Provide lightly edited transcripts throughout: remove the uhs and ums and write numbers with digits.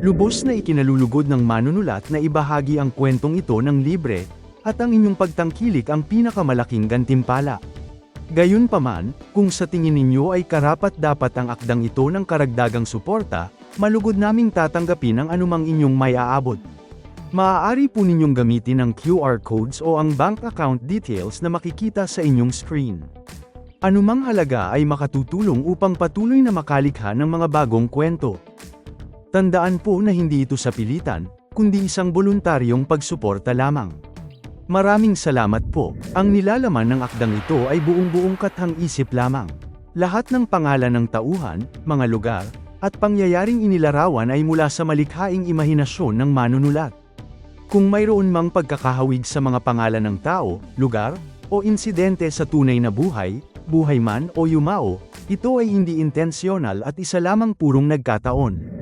Lubos na ikinalulugod ng manunulat na ibahagi ang kwentong ito ng libre, at ang inyong pagtangkilik ang pinakamalaking gantimpala. Gayunpaman, kung sa tingin ninyo ay karapat-dapat ang akdang ito ng karagdagang suporta, malugod naming tatanggapin ang anumang inyong may aabot. Maaari po ninyong gamitin ang QR codes o ang bank account details na makikita sa inyong screen. Anumang halaga ay makatutulong upang patuloy na makalikha ng mga bagong kwento. Tandaan po na hindi ito sa pilitan, kundi isang voluntaryong pagsuporta lamang. Maraming salamat po. Ang nilalaman ng akdang ito ay buong-buong kathang-isip lamang. Lahat ng pangalan ng tauhan, mga lugar, at pangyayaring inilarawan ay mula sa malikhaing imahinasyon ng manunulat. Kung mayroon mang pagkakahawig sa mga pangalan ng tao, lugar, o insidente sa tunay na buhay, buhay man o yumao, ito ay hindi intensyonal at isa lamang purong nagkataon.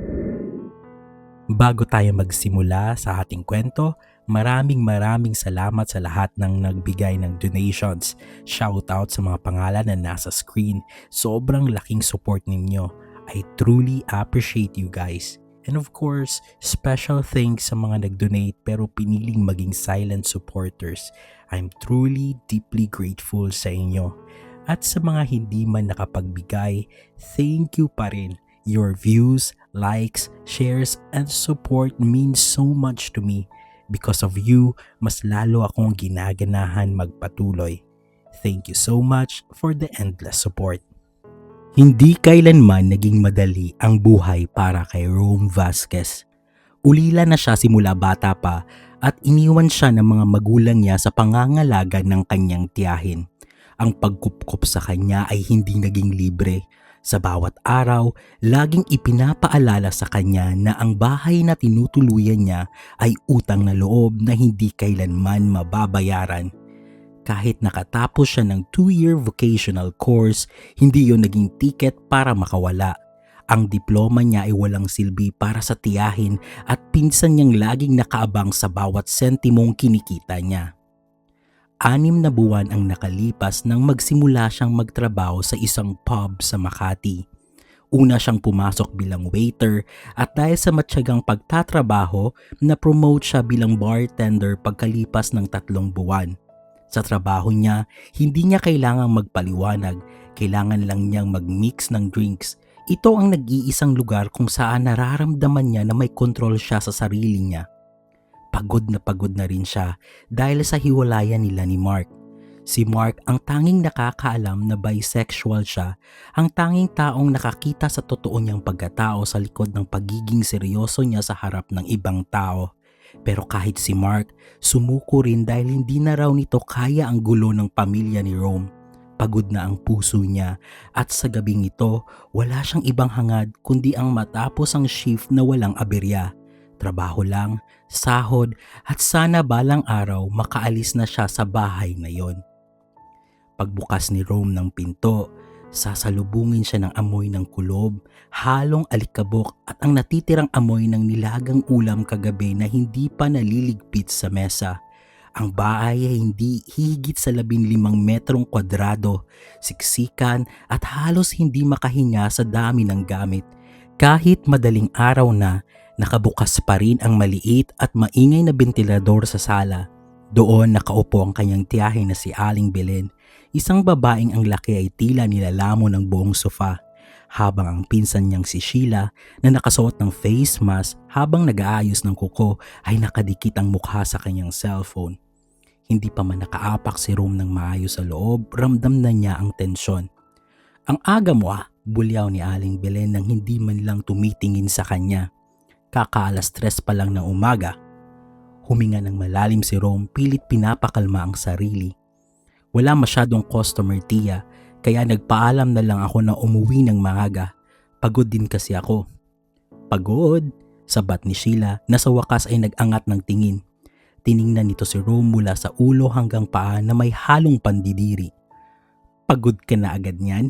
Bago tayo magsimula sa ating kwento, maraming salamat sa lahat ng nagbigay ng donations. Shoutout sa mga pangalan na nasa screen. Sobrang laking support ninyo. I truly appreciate you guys. And of course, special thanks sa mga nag-donate pero piniling maging silent supporters. I'm truly deeply grateful sa inyo. At sa mga hindi man nakapagbigay, thank you pa rin. Your views, likes, shares, and support means so much to me. Because of you, mas lalo akong ginaganahan magpatuloy. Thank you so much for the endless support. Hindi kailanman naging madali ang buhay para kay Rome Vasquez. Ulila na siya simula bata pa at iniwan siya ng mga magulang niya sa pangangalaga ng kanyang tiyahin. Ang pagkupkop sa kanya ay hindi naging libre. Sa bawat araw, laging ipinapaalala sa kanya na ang bahay na tinutuluyan niya ay utang na loob na hindi kailanman mababayaran. Kahit nakatapos siya ng 2-year vocational course, hindi yon naging ticket para makawala. Ang diploma niya ay walang silbi para sa tiyahin at pinsan niyang laging nakaabang sa bawat sentimong kinikita niya. 6 na buwan ang nakalipas nang magsimula siyang magtrabaho sa isang pub sa Makati. Una siyang pumasok bilang waiter at dahil sa matyagang pagtatrabaho, na-promote siya bilang bartender pagkalipas ng 3 buwan. Sa trabaho niya, hindi niya kailangang magpaliwanag, kailangan lang niyang mag-mix ng drinks. Ito ang nag-iisang lugar kung saan nararamdaman niya na may kontrol siya sa sarili niya. Pagod na rin siya dahil sa hiwalayan nila ni Mark. Si Mark ang tanging nakakaalam na bisexual siya, ang tanging taong nakakita sa totoo niyang pagkatao sa likod ng pagiging seryoso niya sa harap ng ibang tao. Pero kahit si Mark, sumuko rin dahil hindi na raw nito kaya ang gulo ng pamilya ni Rome. Pagod na ang puso niya at sa gabing ito, wala siyang ibang hangad kundi ang matapos ang shift na walang aberya. Trabaho lang, sahod at sana balang araw makaalis na siya sa bahay na yon. Pagbukas ni Rome ng pinto, sasalubungin siya ng amoy ng kulob, halong alikabok at ang natitirang amoy ng nilagang ulam kagabi na hindi pa naliligpit sa mesa. Ang bahay ay hindi higit sa 15 metrong kwadrado, siksikan at halos hindi makahinga sa dami ng gamit. Kahit madaling araw na, nakabukas pa rin ang maliit at maingay na bentilador sa sala. Doon nakaupo ang kanyang tiyahin na si Aling Belen, isang babaeng ang laki ay tila nilalamon ng buong sofa, habang ang pinsan niyang si Sheila na nakasuot ng face mask habang nag-aayos ng kuko ay nakadikit ang mukha sa kanyang cellphone. Hindi pa man nakaapak si Rome ng maayos sa loob, ramdam na niya ang tensyon. "Ang aga mo bulyaw ni Aling Belen nang hindi man lang tumitingin sa kanya. Kaka-3 pa lang ng umaga. Huminga ng malalim si Rome, pilit pinapakalma ang sarili. Wala masyadong customer tiya, kaya nagpaalam na lang ako na umuwi ng maaga. Pagod din kasi ako." "Pagod?" sabat ni Sheila na sa wakas ay nag-angat ng tingin. Tiningnan nito si Rome mula sa ulo hanggang paa na may halong pandidiri. "Pagod ka na agad niyan?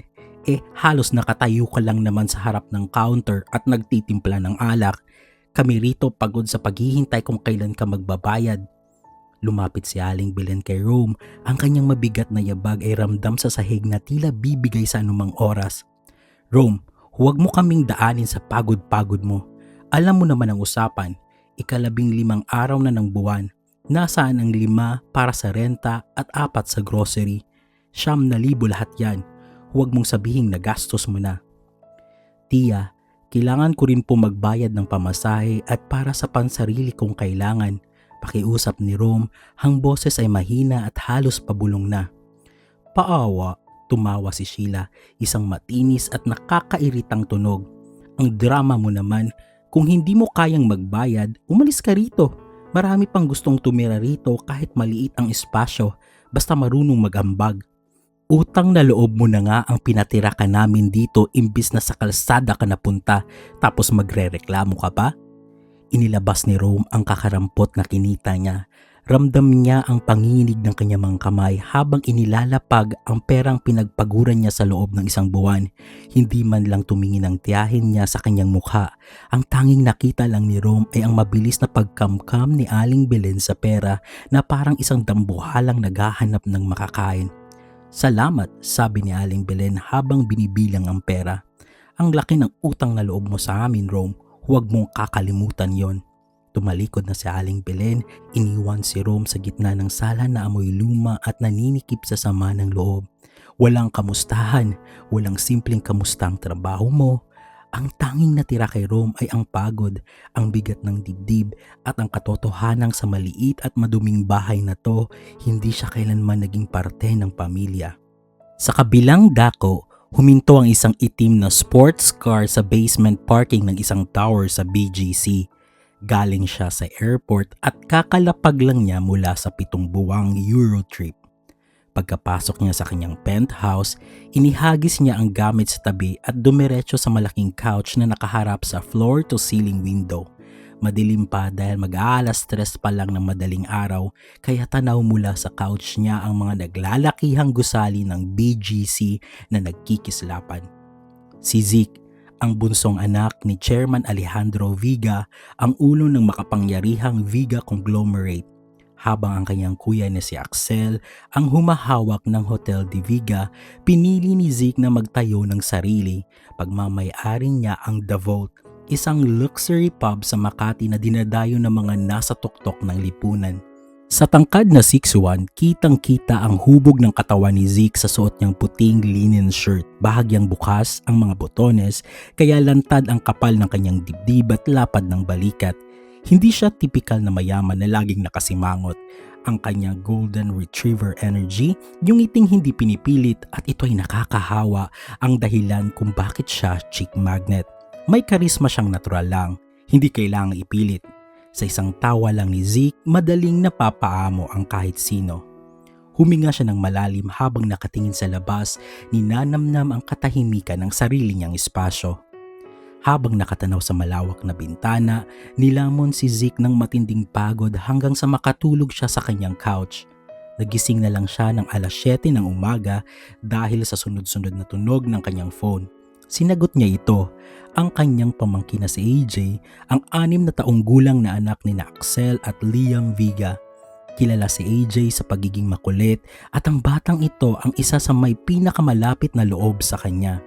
Halos nakatayo ka lang naman sa harap ng counter at nagtitimpla ng alak. Kami rito pagod sa paghihintay kung kailan ka magbabayad." Lumapit si Aling Belen kay Rome, ang kanyang mabigat na yabag ay ramdam sa sahig na tila bibigay sa anumang oras. "Rome, huwag mo kaming daanin sa pagod-pagod mo. Alam mo naman ang usapan, 15 araw na ng buwan. Nasaan ang 5 para sa renta at 4 sa grocery? 9,000 lahat yan. Huwag mong sabihing nagastos mo na. Tia, kailangan ko rin po magbayad ng pamasahe at para sa pansarili kong kailangan. Pakiusap ni Rome, hang boses ay mahina at halos pabulong na. Paawa, tumawa si Sheila, isang matinis at nakakairitang tunog. Ang drama mo naman, kung hindi mo kayang magbayad, umalis ka rito. Marami pang gustong tumira rito kahit maliit ang espasyo, basta marunong mag-ambag. Utang na loob mo na nga ang pinatira ka namin dito imbis na sa kalsada ka napunta tapos magrereklamo ka pa? Inilabas ni Rome ang kakarampot na kinita niya. Ramdam niya ang panginginig ng kanyang mga kamay habang inilalapag ang perang pinagpaguran niya sa loob ng isang buwan. Hindi man lang tumingin ang tiyahin niya sa kanyang mukha. Ang tanging nakita lang ni Rome ay ang mabilis na pagkamkam ni Aling Belen sa pera na parang isang dambuhalang naghahanap ng makakain. Salamat, sabi ni Aling Belen habang binibilang ang pera. Ang laki ng utang na loob mo sa amin, Rome. Huwag mong kakalimutan yon. Tumalikod na si Aling Belen, iniwan si Rome sa gitna ng sala na amoy luma at naninikip sa sama ng loob. Walang kamustahan, walang simpleng kamustang trabaho mo. Ang tanging natira kay Rome ay ang pagod, ang bigat ng dibdib at ang katotohanang sa maliit at maduming bahay na to, hindi siya kailanman naging parte ng pamilya. Sa kabilang dako, huminto ang isang itim na sports car sa basement parking ng isang tower sa BGC. Galing siya sa airport at kakalapag lang niya mula sa 7 buwang Eurotrip. Pagkapasok niya sa kanyang penthouse, inihagis niya ang gamit sa tabi at dumiretso sa malaking couch na nakaharap sa floor-to-ceiling window. Madilim pa dahil mag-aalas 3 pa lang ng madaling araw, kaya tanaw mula sa couch niya ang mga naglalakihang gusali ng BGC na nagkikislapan. Si Zeke, ang bunsong anak ni Chairman Alejandro Viga, ang ulo ng makapangyarihang Viga conglomerate. Habang ang kanyang kuya na si Axel ang humahawak ng Hotel de Viga, pinili ni Zeke na magtayo ng sarili. Pagmamay-ari niya ang The Vault, isang luxury pub sa Makati na dinadayo ng mga nasa tuktok ng lipunan. Sa tangkad na 6'1", kitang-kita ang hubog ng katawan ni Zeke sa suot niyang puting linen shirt. Bahagyang bukas ang mga botones, kaya lantad ang kapal ng kanyang dibdib at lapad ng balikat. Hindi siya tipikal na mayaman na laging nakasimangot. Ang kanyang golden retriever energy, yung ngiting hindi pinipilit at ito'y nakakahawa, ang dahilan kung bakit siya chick magnet. May karisma siyang natural lang, hindi kailangang ipilit. Sa isang tawa lang ni Zeke, madaling napapaamo ang kahit sino. Huminga siya ng malalim habang nakatingin sa labas, ninanamnam ang katahimikan ng sarili niyang espasyo. Habang nakatanaw sa malawak na bintana, nilamon si Zeke ng matinding pagod hanggang sa makatulog siya sa kanyang couch. Nagising na lang siya ng 7:00 ng umaga dahil sa sunod-sunod na tunog ng kanyang phone. Sinagot niya ito, ang kanyang pamangkin na si AJ, ang 6 na taong gulang na anak ni Axel at Liam Viga. Kilala si AJ sa pagiging makulit at ang batang ito ang isa sa may pinakamalapit na loob sa kanya.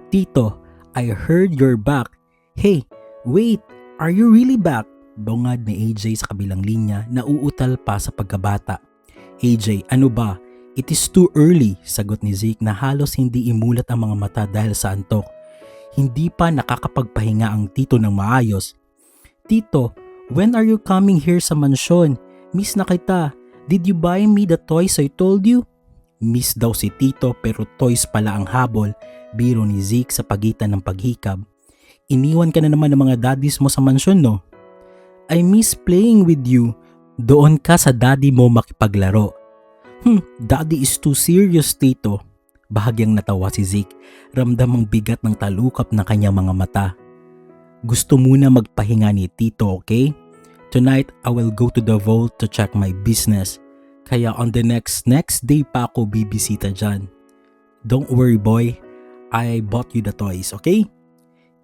Tito, I heard you're back. Hey, wait, are you really back? Bungad ni AJ sa kabilang linya na uutal pa sa pagkabata. AJ, ano ba? It is too early, sagot ni Zeke na halos hindi imulat ang mga mata dahil sa antok. Hindi pa nakakapagpahinga ang tito ng maayos. Tito, when are you coming here sa mansyon? Miss na kita. Did you buy me the toys I told you? Miss daw si tito pero toys pala ang habol, biro ni Zeke sa pagitan ng paghikab. Iniwan ka na naman ng mga daddies mo sa mansyon, no? I miss playing with you. Doon ka sa daddy mo makipaglaro. Daddy is too serious, tito. Bahagyang natawa si Zeke, ramdam ang bigat ng talukap ng kanyang mga mata. Gusto muna magpahinga ni tito, okay? Tonight, I will go to the vault to check my business. Kaya on the next day pa ako bibisita dyan. Don't worry boy, I bought you the toys, okay?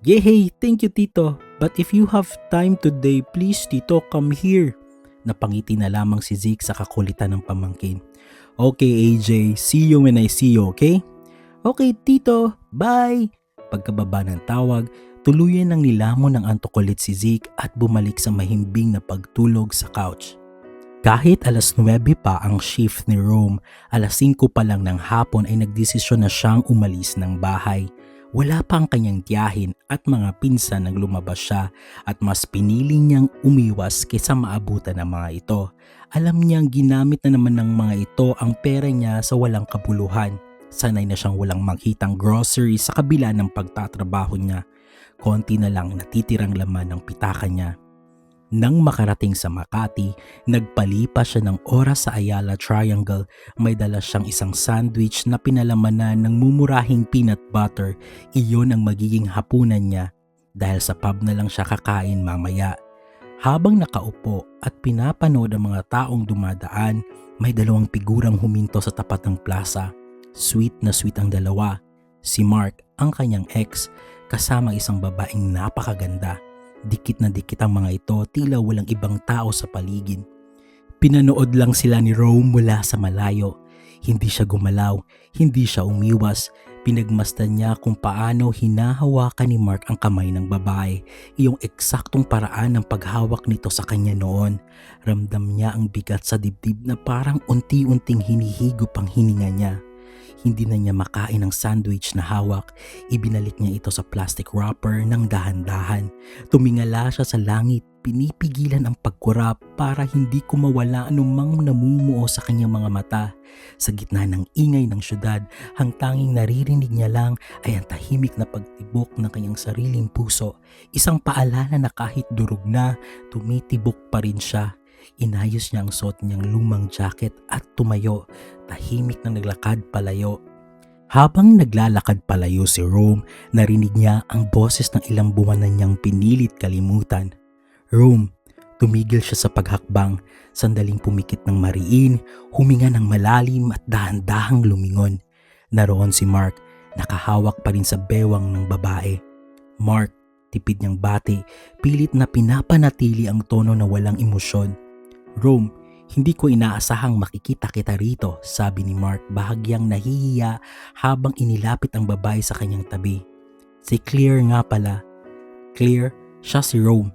Yehey, thank you tito. But if you have time today, please tito, come here. Napangiti na lamang si Zeke sa kakulitan ng pamangkin. Okay AJ, see you when I see you, okay? Okay tito, bye! Pagkababa ng tawag, Tuluyan ng nilamon ng antok ulit si Zeke at bumalik sa mahimbing na pagtulog sa couch. Kahit alas 9 pa ang shift ni Rome, alas 5 pa lang ng hapon ay nagdesisyon na siyang umalis ng bahay. Wala pa ang kanyang tiyahin at mga pinsan nang lumabas siya at mas pinili niyang umiwas kaysa maabutan ng mga ito. Alam niyang ginamit na naman ng mga ito ang pera niya sa walang kabuluhan. Sanay na siyang walang makitang grocery sa kabila ng pagtatrabaho niya. Konti na lang natitirang laman ng pitaka niya. Nang makarating sa Makati, nagpalipas siya ng oras sa Ayala Triangle. May dala siyang isang sandwich na pinalamanan ng mumurahing peanut butter. Iyon ang magiging hapunan niya dahil sa pub na lang siya kakain mamaya. Habang nakaupo at pinapanood ang mga taong dumadaan, may dalawang figurang huminto sa tapat ng plaza. Sweet na sweet ang dalawa. Si Mark, ang kanyang ex, kasama isang babaeng napakaganda. Dikit na dikit ang mga ito, tila walang ibang tao sa paligid. Pinanood lang sila ni Rome mula sa malayo. Hindi siya gumalaw, hindi siya umiwas. Pinagmasdan niya kung paano hinahawakan ni Mark ang kamay ng babae. Iyong eksaktong paraan ng paghawak nito sa kanya noon. Ramdam niya ang bigat sa dibdib na parang unti-unting hinihigop ang hininga niya. Hindi na niya makain ang sandwich na hawak. Ibinalik niya ito sa plastic wrapper ng dahan-dahan. Tumingala siya sa langit, pinipigilan ang pagkurap para hindi kumawala anumang namumuo sa kanyang mga mata. Sa gitna ng ingay ng syudad, ang tanging naririnig niya lang ay ang tahimik na pagtibok ng kanyang sariling puso. Isang paalala na kahit durog na, tumitibok pa rin siya. Inayos niya ang suot niyang lumang jacket at tumayo, tahimik na naglakad palayo. Habang naglalakad palayo si Rome, narinig niya ang boses ng ilang buwan na niyang pinilit kalimutan. Rome, tumigil siya sa paghakbang, sandaling pumikit ng mariin, huminga ng malalim at dahan-dahang lumingon. Naroon si Mark, nakahawak pa rin sa bewang ng babae. Mark, tipid niyang bati, pilit na pinapanatili ang tono na walang emosyon. Rome, hindi ko inaasahang makikita kita rito, sabi ni Mark bahagyang nahihiya habang inilapit ang babae sa kanyang tabi. Si Claire nga pala. Claire, siya si Rome.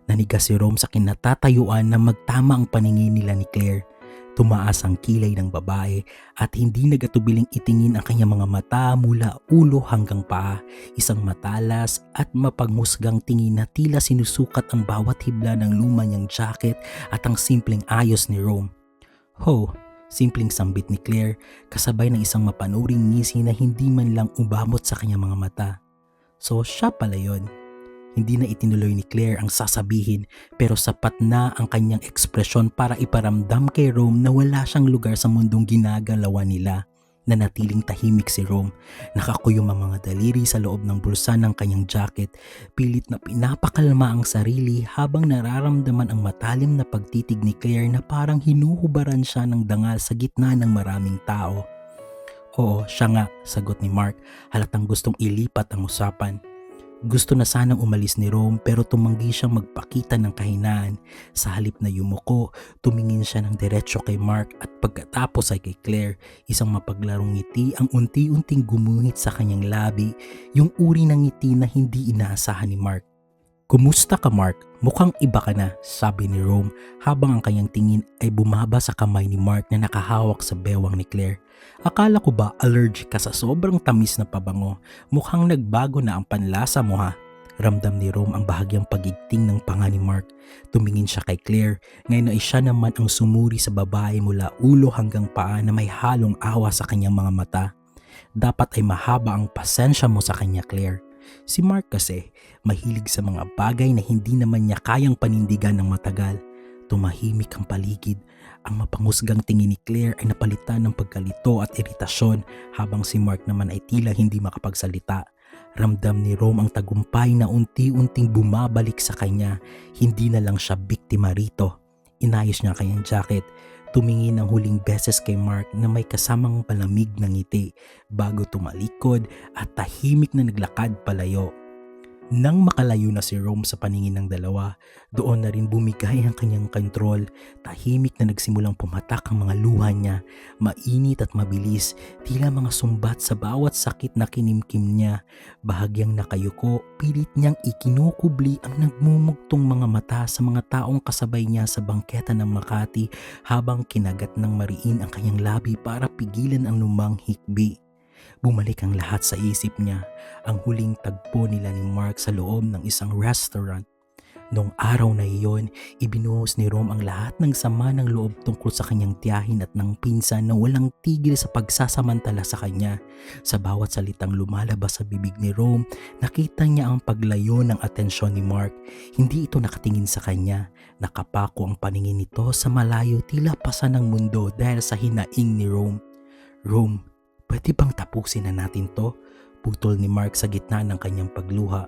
Naniga si Rome sa kinatatayuan na magtama ang paningin nila ni Claire. Tumaas ang kilay ng babae at hindi nagatubiling itingin ang kanyang mga mata mula ulo hanggang paa. Isang matalas at mapanghusgang tingin na tila sinusukat ang bawat hibla ng luma niyang jacket at ang simpleng ayos ni Rome. Ho, simpleng sambit ni Claire kasabay ng isang mapanuring ngisi na hindi man lang umabot sa kanyang mga mata. So siya pala yun. Hindi na itinuloy ni Claire ang sasabihin pero sapat na ang kanyang ekspresyon para iparamdam kay Rome na wala siyang lugar sa mundong ginagalawan nila. Nanatiling tahimik si Rome. Nakakuyom ang mga daliri sa loob ng bulsa ng kanyang jacket. Pilit na pinapakalma ang sarili habang nararamdaman ang matalim na pagtitig ni Claire na parang hinuhubaran siya ng dangal sa gitna ng maraming tao. Oo, siya nga, sagot ni Mark, halatang gustong ilipat ang usapan. Gusto na sanang umalis ni Rome pero tumanggi siyang magpakita ng kahinaan. Sa halip na yumuko, tumingin siya ng diretso kay Mark at pagkatapos ay kay Claire. Isang mapaglarong ngiti ang unti-unting gumuhit sa kanyang labi, yung uri ng ngiti na hindi inaasahan ni Mark. Kumusta ka Mark? Mukhang iba ka na, sabi ni Rome habang ang kanyang tingin ay bumaba sa kamay ni Mark na nakahawak sa bewang ni Claire. Akala ko ba allergic ka sa sobrang tamis na pabango? Mukhang nagbago na ang panlasa mo ha. Ramdam ni Rome ang bahagyang pagigting ng panga ni Mark. Tumingin siya kay Claire. Ngayon ay siya naman ang sumuri sa babae mula ulo hanggang paa na may halong awa sa kanyang mga mata. Dapat ay mahaba ang pasensya mo sa kanya Claire. Si Mark kasi mahilig sa mga bagay na hindi naman niya kayang panindigan ng matagal. Tumahimik ang paligid. Ang mapanghusgang tingin ni Claire ay napalitan ng pagkalito at iritasyon habang si Mark naman ay tila hindi makapagsalita. Ramdam ni Rome ang tagumpay na unti-unting bumabalik sa kanya. Hindi na lang siya biktima rito. Inayos niya kanyang jacket. Tumingin ng huling beses kay Mark na may kasamang palamig ng ngiti bago tumalikod at tahimik na naglakad palayo. Nang makalayo na si Rome sa paningin ng dalawa, doon na rin bumigay ang kanyang kontrol. Tahimik na nagsimulang pumatak ang mga luha niya, mainit at mabilis, tila mga sumbat sa bawat sakit na kinimkim niya. Bahagyang nakayuko, pilit niyang ikinukubli ang nagmumugtong mga mata sa mga taong kasabay niya sa bangketa ng Makati habang kinagat ng mariin ang kanyang labi para pigilan ang lumang hikbi. Bumalik ang lahat sa isip niya, ang huling tagpo nila ni Mark sa loob ng isang restaurant. Noong araw na iyon, ibinuhos ni Rome ang lahat ng sama ng loob tungkol sa kanyang tiyahin at ng pinsan na walang tigil sa pagsasamantala sa kanya. Sa bawat salitang lumalabas sa bibig ni Rome, nakita niya ang paglayo ng atensyon ni Mark. Hindi ito nakatingin sa kanya. Nakapako ang paningin nito sa malayo, tila pasan ng mundo dahil sa hinaing ni Rome. Rome, pwede bang tapusin na natin to? Putol ni Mark sa gitna ng kanyang pagluha.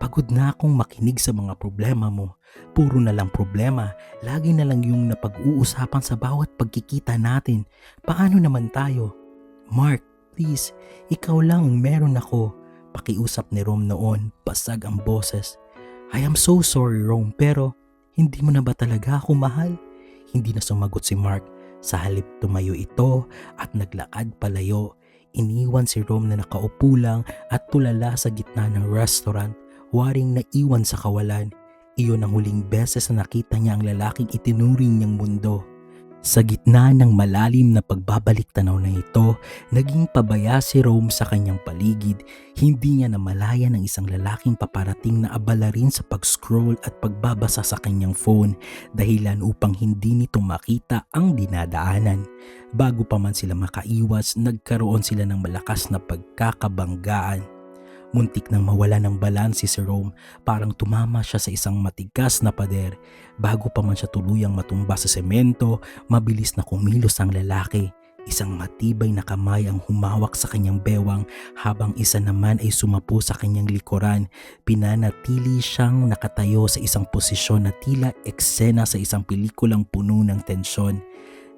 Pagod na akong makinig sa mga problema mo. Puro na lang problema. Lagi na lang yung napag-uusapan sa bawat pagkikita natin. Paano naman tayo? Mark, please, ikaw lang ang meron ako. Pakiusap ni Rome noon, basag ang boses. I am so sorry, Rome, pero hindi mo na ba talaga ako mahal? Hindi na sumagot si Mark. Sa halip tumayo ito at naglakad palayo. Iniwan si Rome na nakaupo lang at tulala sa gitna ng restaurant, waring naiwan sa kawalan. Iyon ang huling beses na nakita niya ang lalaking itinuring niyang mundo. Sa gitna ng malalim na pagbabalik tanaw na ito, naging pabaya si Rome sa kanyang paligid. Hindi niya namalayan ng isang lalaking paparating na abala rin sa pag-scroll at pagbabasa sa kanyang phone, dahilan upang hindi nito makita ang dinadaanan. Bago pa man sila makaiwas, nagkaroon sila ng malakas na pagkakabanggaan. Muntik nang mawala ng balanse si Rome, parang tumama siya sa isang matigas na pader. Bago pa man siya tuluyang matumba sa semento, mabilis na kumilos ang lalaki. Isang matibay na kamay ang humawak sa kanyang bewang habang isa naman ay sumapo sa kanyang likuran. Pinanatili siyang nakatayo sa isang posisyon na tila eksena sa isang pelikulang puno ng tensyon.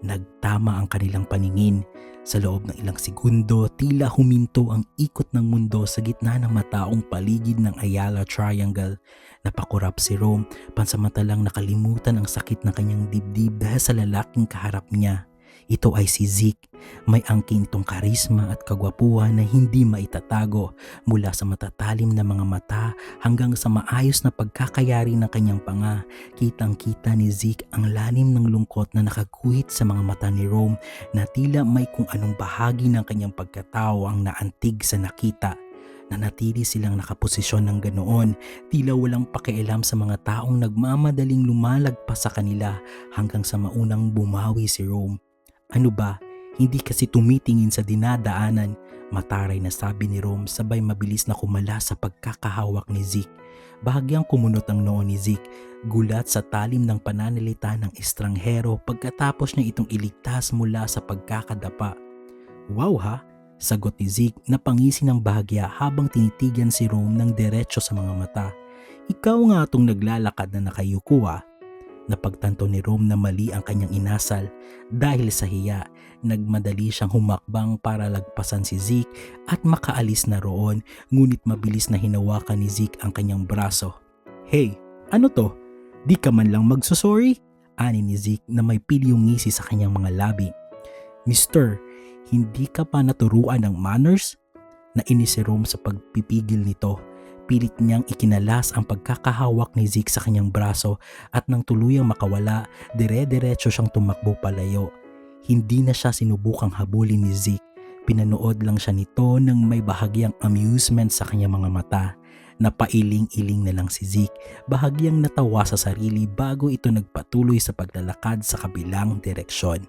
Nagtama ang kanilang paningin. Sa loob ng ilang segundo, tila huminto ang ikot ng mundo sa gitna ng mataong paligid ng Ayala Triangle. Napakurap si Rome, pansamantalang nakalimutan ang sakit ng kanyang dibdib dahil sa lalaking kaharap niya. Ito ay si Zeke. May angkin itong karisma at kagwapuhan na hindi maitatago, mula sa matatalim na mga mata hanggang sa maayos na pagkakayari ng kanyang panga. Kitang-kita ni Zeke ang lalim ng lungkot na nakaguhit sa mga mata ni Rome, na tila may kung anong bahagi ng kanyang pagkatao ang naantig sa nakita. Nanatili silang nakaposisyon ng ganoon, tila walang pakialam sa mga taong nagmamadaling lumalagpas sa kanila, hanggang sa maunang bumawi si Rome. Ano ba? Hindi kasi tumitingin sa dinadaanan, mataray na sabi ni Rome sabay mabilis na kumala sa pagkakahawak ni Zeke. Bahagyang kumunot ang noo ni Zeke, gulat sa talim ng pananalita ng estranghero pagkatapos niya itong iligtas mula sa pagkakadapa. Wow ha? Sagot ni Zeke na pangisi ng bahagya habang tinitigan si Rome ng diretso sa mga mata. Ikaw nga itong naglalakad na nakayuko ah. Napagtanto ni Rome na mali ang kanyang inasal. Dahil sa hiya, nagmadali siyang humakbang para lagpasan si Zeke at makaalis na roon, ngunit mabilis na hinawakan ni Zeke ang kanyang braso. Hey, ano to? Di ka man lang magsusorry? Ani ni Zeke na may pilyong ngisi sa kanyang mga labi. Mister, hindi ka pa naturuan ng manners? Nainis si Rome sa pagpipigil nito. Pilit niyang ikinalas ang pagkakahawak ni Zeke sa kanyang braso at nang tuluyang makawala, dire-diretso siyang tumakbo palayo. Hindi na siya sinubukang habulin ni Zeke. Pinanood lang siya nito nang may bahagyang amusement sa kanyang mga mata. Napailing-iling na lang si Zeke, bahagyang natawa sa sarili bago ito nagpatuloy sa paglalakad sa kabilang direksyon.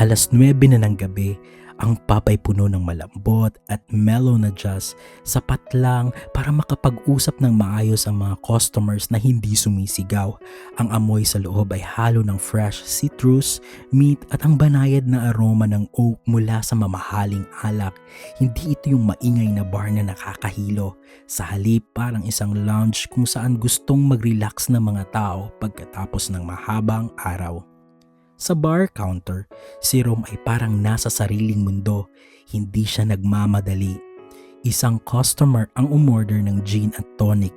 9:00 na ng gabi, ang papay puno ng malambot at mellow na jazz, sapat lang para makapag-usap ng maayos ang mga customers na hindi sumisigaw. Ang amoy sa loob ay halo ng fresh citrus, meat at ang banayad na aroma ng oak mula sa mamahaling alak. Hindi ito yung maingay na bar na nakakahilo. Sa halip, parang isang lounge kung saan gustong mag-relax na mga tao pagkatapos ng mahabang araw. Sa bar counter, si Rome ay parang nasa sariling mundo. Hindi siya nagmamadali. Isang customer ang umorder ng gin at tonic.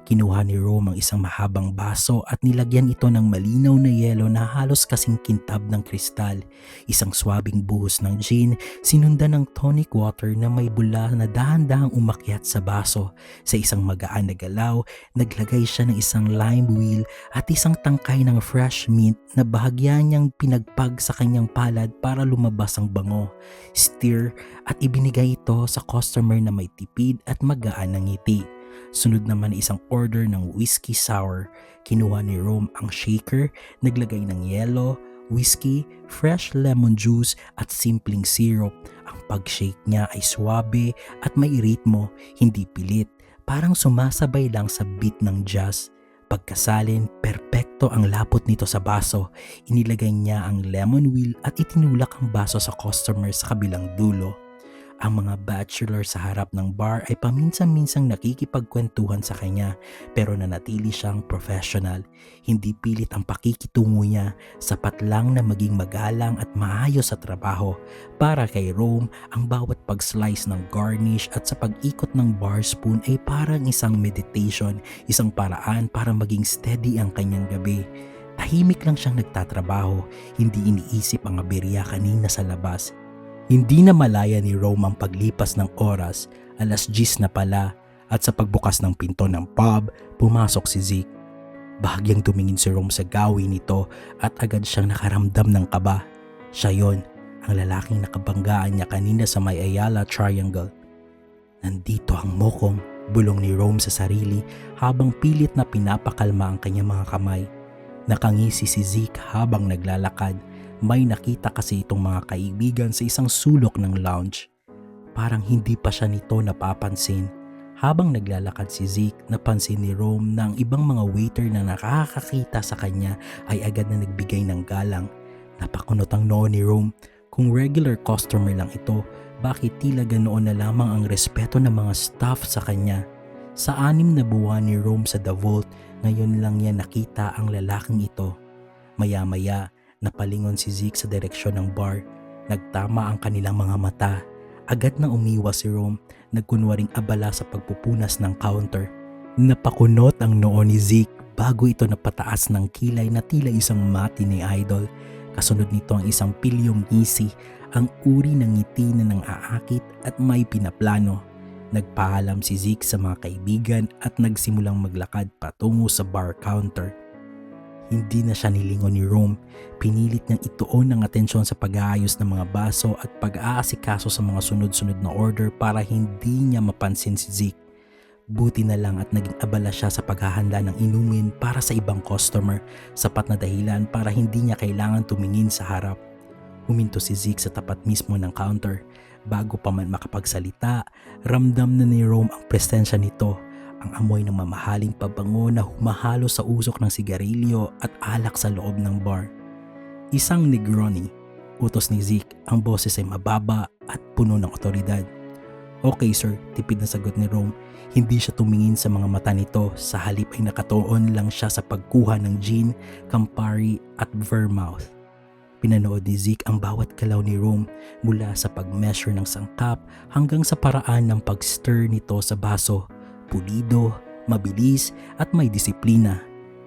Kinuha ni Rome ang isang mahabang baso at nilagyan ito ng malinaw na yelo na halos kasing kintab ng kristal. Isang swabing buhos ng gin, sinundan ng tonic water na may bula na dahan-dahang umakyat sa baso. Sa isang magaan na galaw, naglagay siya ng isang lime wheel at isang tangkay ng fresh mint na bahagyan niyang pinagpag sa kanyang palad para lumabas ang bango. Stir at ibinigay ito sa customer na may tipid at magaan na ngiti. Sunod naman isang order ng whiskey sour. Kinuha ni Rome ang shaker, naglagay ng yelo, whiskey, fresh lemon juice at simpleng syrup. Ang pag-shake niya ay swabe at may ritmo, hindi pilit. Parang sumasabay lang sa beat ng jazz. Pagkasalin, perpekto ang lapot nito sa baso. Inilagay niya ang lemon wheel at itinulak ang baso sa customer sa kabilang dulo. Ang mga bachelor sa harap ng bar ay paminsan-minsang nakikipagkwentuhan sa kanya pero nanatili siyang professional. Hindi pilit ang pakikitungo niya, sapat lang na maging magalang at maayos sa trabaho. Para kay Rome, ang bawat pag-slice ng garnish at sa pag-ikot ng bar spoon ay parang isang meditation, isang paraan para maging steady ang kanyang gabi. Tahimik lang siyang nagtatrabaho, hindi iniisip ang aberya kanina sa labas. Hindi na malaya ni Rome ang paglipas ng oras, 10:00 na pala at sa pagbukas ng pinto ng pub, pumasok si Zeke. Bahagyang tumingin si Rome sa gawi nito at agad siyang nakaramdam ng kaba. Siya yon, ang lalaking nakabanggaan niya kanina sa may Ayala Triangle. Nandito ang mokong, bulong ni Rome sa sarili habang pilit na pinapakalma ang kanyang mga kamay. Nakangisi si Zeke habang naglalakad. May nakita kasi itong mga kaibigan sa isang sulok ng lounge. Parang hindi pa siya nito napapansin. Habang naglalakad si Zeke, napansin ni Rome na ang ibang mga waiter na nakakakita sa kanya ay agad na nagbigay ng galang. Napakunot ang noo ni Rome. Kung regular customer lang ito, bakit tila ganoon na lamang ang respeto ng mga staff sa kanya? Sa 6 na buwan ni Rome sa The Vault, ngayon lang niya nakita ang lalaking ito. Maya-maya, napalingon si Zeke sa direksyon ng bar. Nagtama ang kanilang mga mata. Agad na umiwas si Rome, nagkunwaring abala sa pagpupunas ng counter. Napakunot ang noo ni Zeke bago ito napataas ng kilay na tila isang matinee idol. Kasunod nito ang isang pilyong ngisi, ang uri ng ngiti na nang-aakit at may pinaplano. Nagpaalam si Zeke sa mga kaibigan at nagsimulang maglakad patungo sa bar counter. Hindi na siya nilingon ni Rome. Pinilit niyang ituon ang atensyon sa pag-aayos ng mga baso at pag-aasikaso sa mga sunod-sunod na order para hindi niya mapansin si Zeke. Buti na lang at naging abala siya sa paghahanda ng inumin para sa ibang customer, sapat na dahilan para hindi niya kailangan tumingin sa harap. Huminto si Zeke sa tapat mismo ng counter. Bago pa man makapagsalita, ramdam na ni Rome ang presensya nito. Ang amoy ng mamahaling pabango na humahalo sa usok ng sigarilyo at alak sa loob ng bar. Isang Negroni, utos ni Zeke, ang boses ay mababa at puno ng otoridad. Okay sir, tipid na sagot ni Rome. Hindi siya tumingin sa mga mata nito, sa halip ay nakatuon lang siya sa pagkuha ng gin, Campari at Vermouth. Pinanood ni Zeke ang bawat galaw ni Rome mula sa pag-measure ng sangkap hanggang sa paraan ng pag-stir nito sa baso. Pulido, mabilis at may disiplina.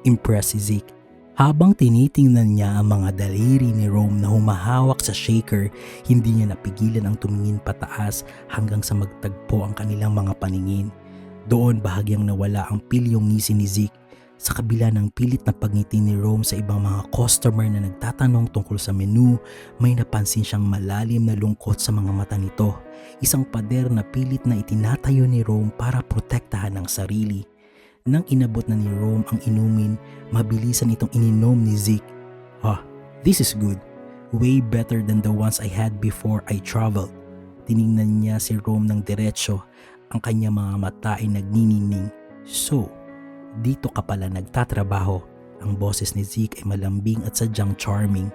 Impressed si Zeke. Habang tinitingnan niya ang mga daliri ni Rome na humahawak sa shaker, hindi niya napigilan ang tumingin pataas hanggang sa magtagpo ang kanilang mga paningin. Doon bahagyang nawala ang pilyong ngisi ni Zeke. Sa kabila ng pilit na pagngiti ni Rome sa ibang mga customer na nagtatanong tungkol sa menu, may napansin siyang malalim na lungkot sa mga mata nito. Isang pader na pilit na itinatayo ni Rome para protektahan ang sarili. Nang inabot na ni Rome ang inumin, mabilisan itong ininom ni Zeke. This is good. Way better than the ones I had before I traveled. Tiningnan niya si Rome ng diretsyo. Ang kanyang mga mata ay nagniningning. So, dito ka pala nagtatrabaho. Ang boses ni Zeke ay malambing at sadyang charming.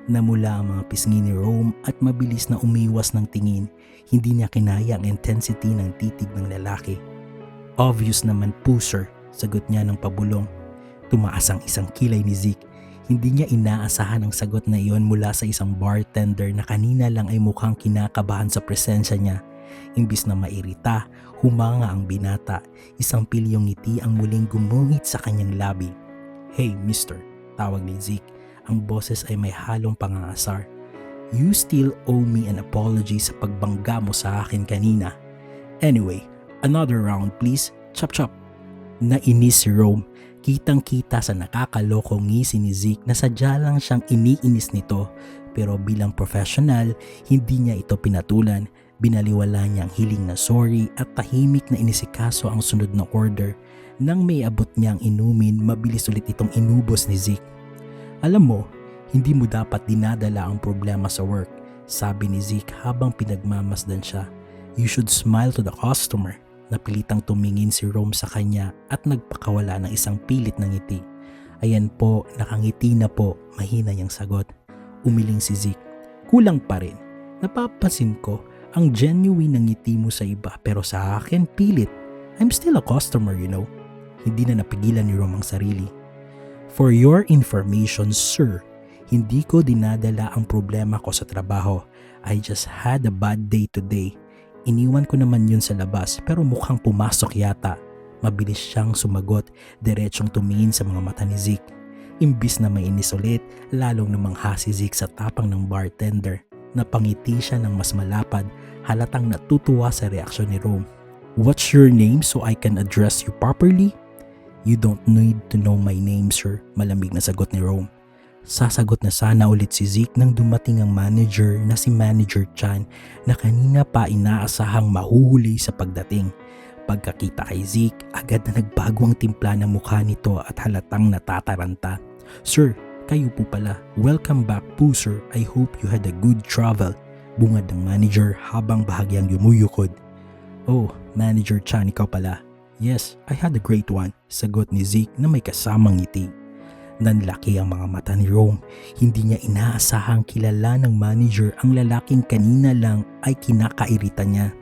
Namula ang mga pisngi ni Rome at mabilis na umiwas ng tingin. Hindi niya kinaya ang intensity ng titig ng lalaki. Obvious naman po sir, sagot niya ng pabulong. Tumaas ang isang kilay ni Zeke. Hindi niya inaasahan ang sagot na iyon mula sa isang bartender na kanina lang ay mukhang kinakabahan sa presensya niya. Imbis na mairita, humanga ang binata. Isang pilyong ngiti ang muling gumuhit sa kanyang labi. "Hey, mister," tawag ni Zeke. Ang boses ay may halong pangangasar. "You still owe me an apology sa pagbangga mo sa akin kanina. Anyway, another round please. Chop chop." Nainis si Rome. Kitang-kita sa nakakalokong ngisi ni Zeke na sadya lang siyang iniinis nito. Pero bilang professional, hindi niya ito pinatulan. Binaliwala niya ang hiling na sorry at tahimik na inisikaso ang sunod na order. Nang may abot niyang inumin, mabilis ulit itong inubos ni Zeke. "Alam mo, hindi mo dapat dinadala ang problema sa work," sabi ni Zeke habang pinagmamasdan siya. "You should smile to the customer." Napilitang tumingin si Rome sa kanya at nagpakawala ng isang pilit na ngiti. "Ayan po, nakangiti na po," mahina niyang sagot. Umiling si Zeke. "Kulang pa rin. Napapansin ko ang genuine na ngiti mo sa iba pero sa akin pilit. I'm still a customer, you know." Hindi na napigilan ni Rome ang sarili. "For your information, sir, hindi ko dinadala ang problema ko sa trabaho. I just had a bad day today. Iniwan ko naman yun sa labas pero mukhang pumasok yata." Mabilis siyang sumagot, diretsong tumingin sa mga mata ni Zeke. Imbis na mainis ulit, lalong namangha si Zeke sa tapang ng bartender. Napangiti siya ng mas malapad, halatang natutuwa sa reaksyon ni Rome. "What's your name so I can address you properly?" "You don't need to know my name, sir," malamig na sagot ni Rome. Sasagot na sana ulit si Zeke nang dumating ang manager na si Manager Chan na kanina pa inaasahang mahuhuli sa pagdating. Pagkakita kay Zeke, agad na nagbago ang timpla ng mukha nito at halatang natataranta. "Sir, kayo po pala. Welcome back po, sir. I hope you had a good travel," bungad ng manager habang bahagyang yumuyukod. "Oh, Manager Chan, ikaw pala." "Yes, I had a great one," sagot ni Zeke na may kasamang ngiti. Nanlaki ang mga mata ni Rome. Hindi niya inaasahang kilala ng manager ang lalaking kanina lang ay kinakairita niya.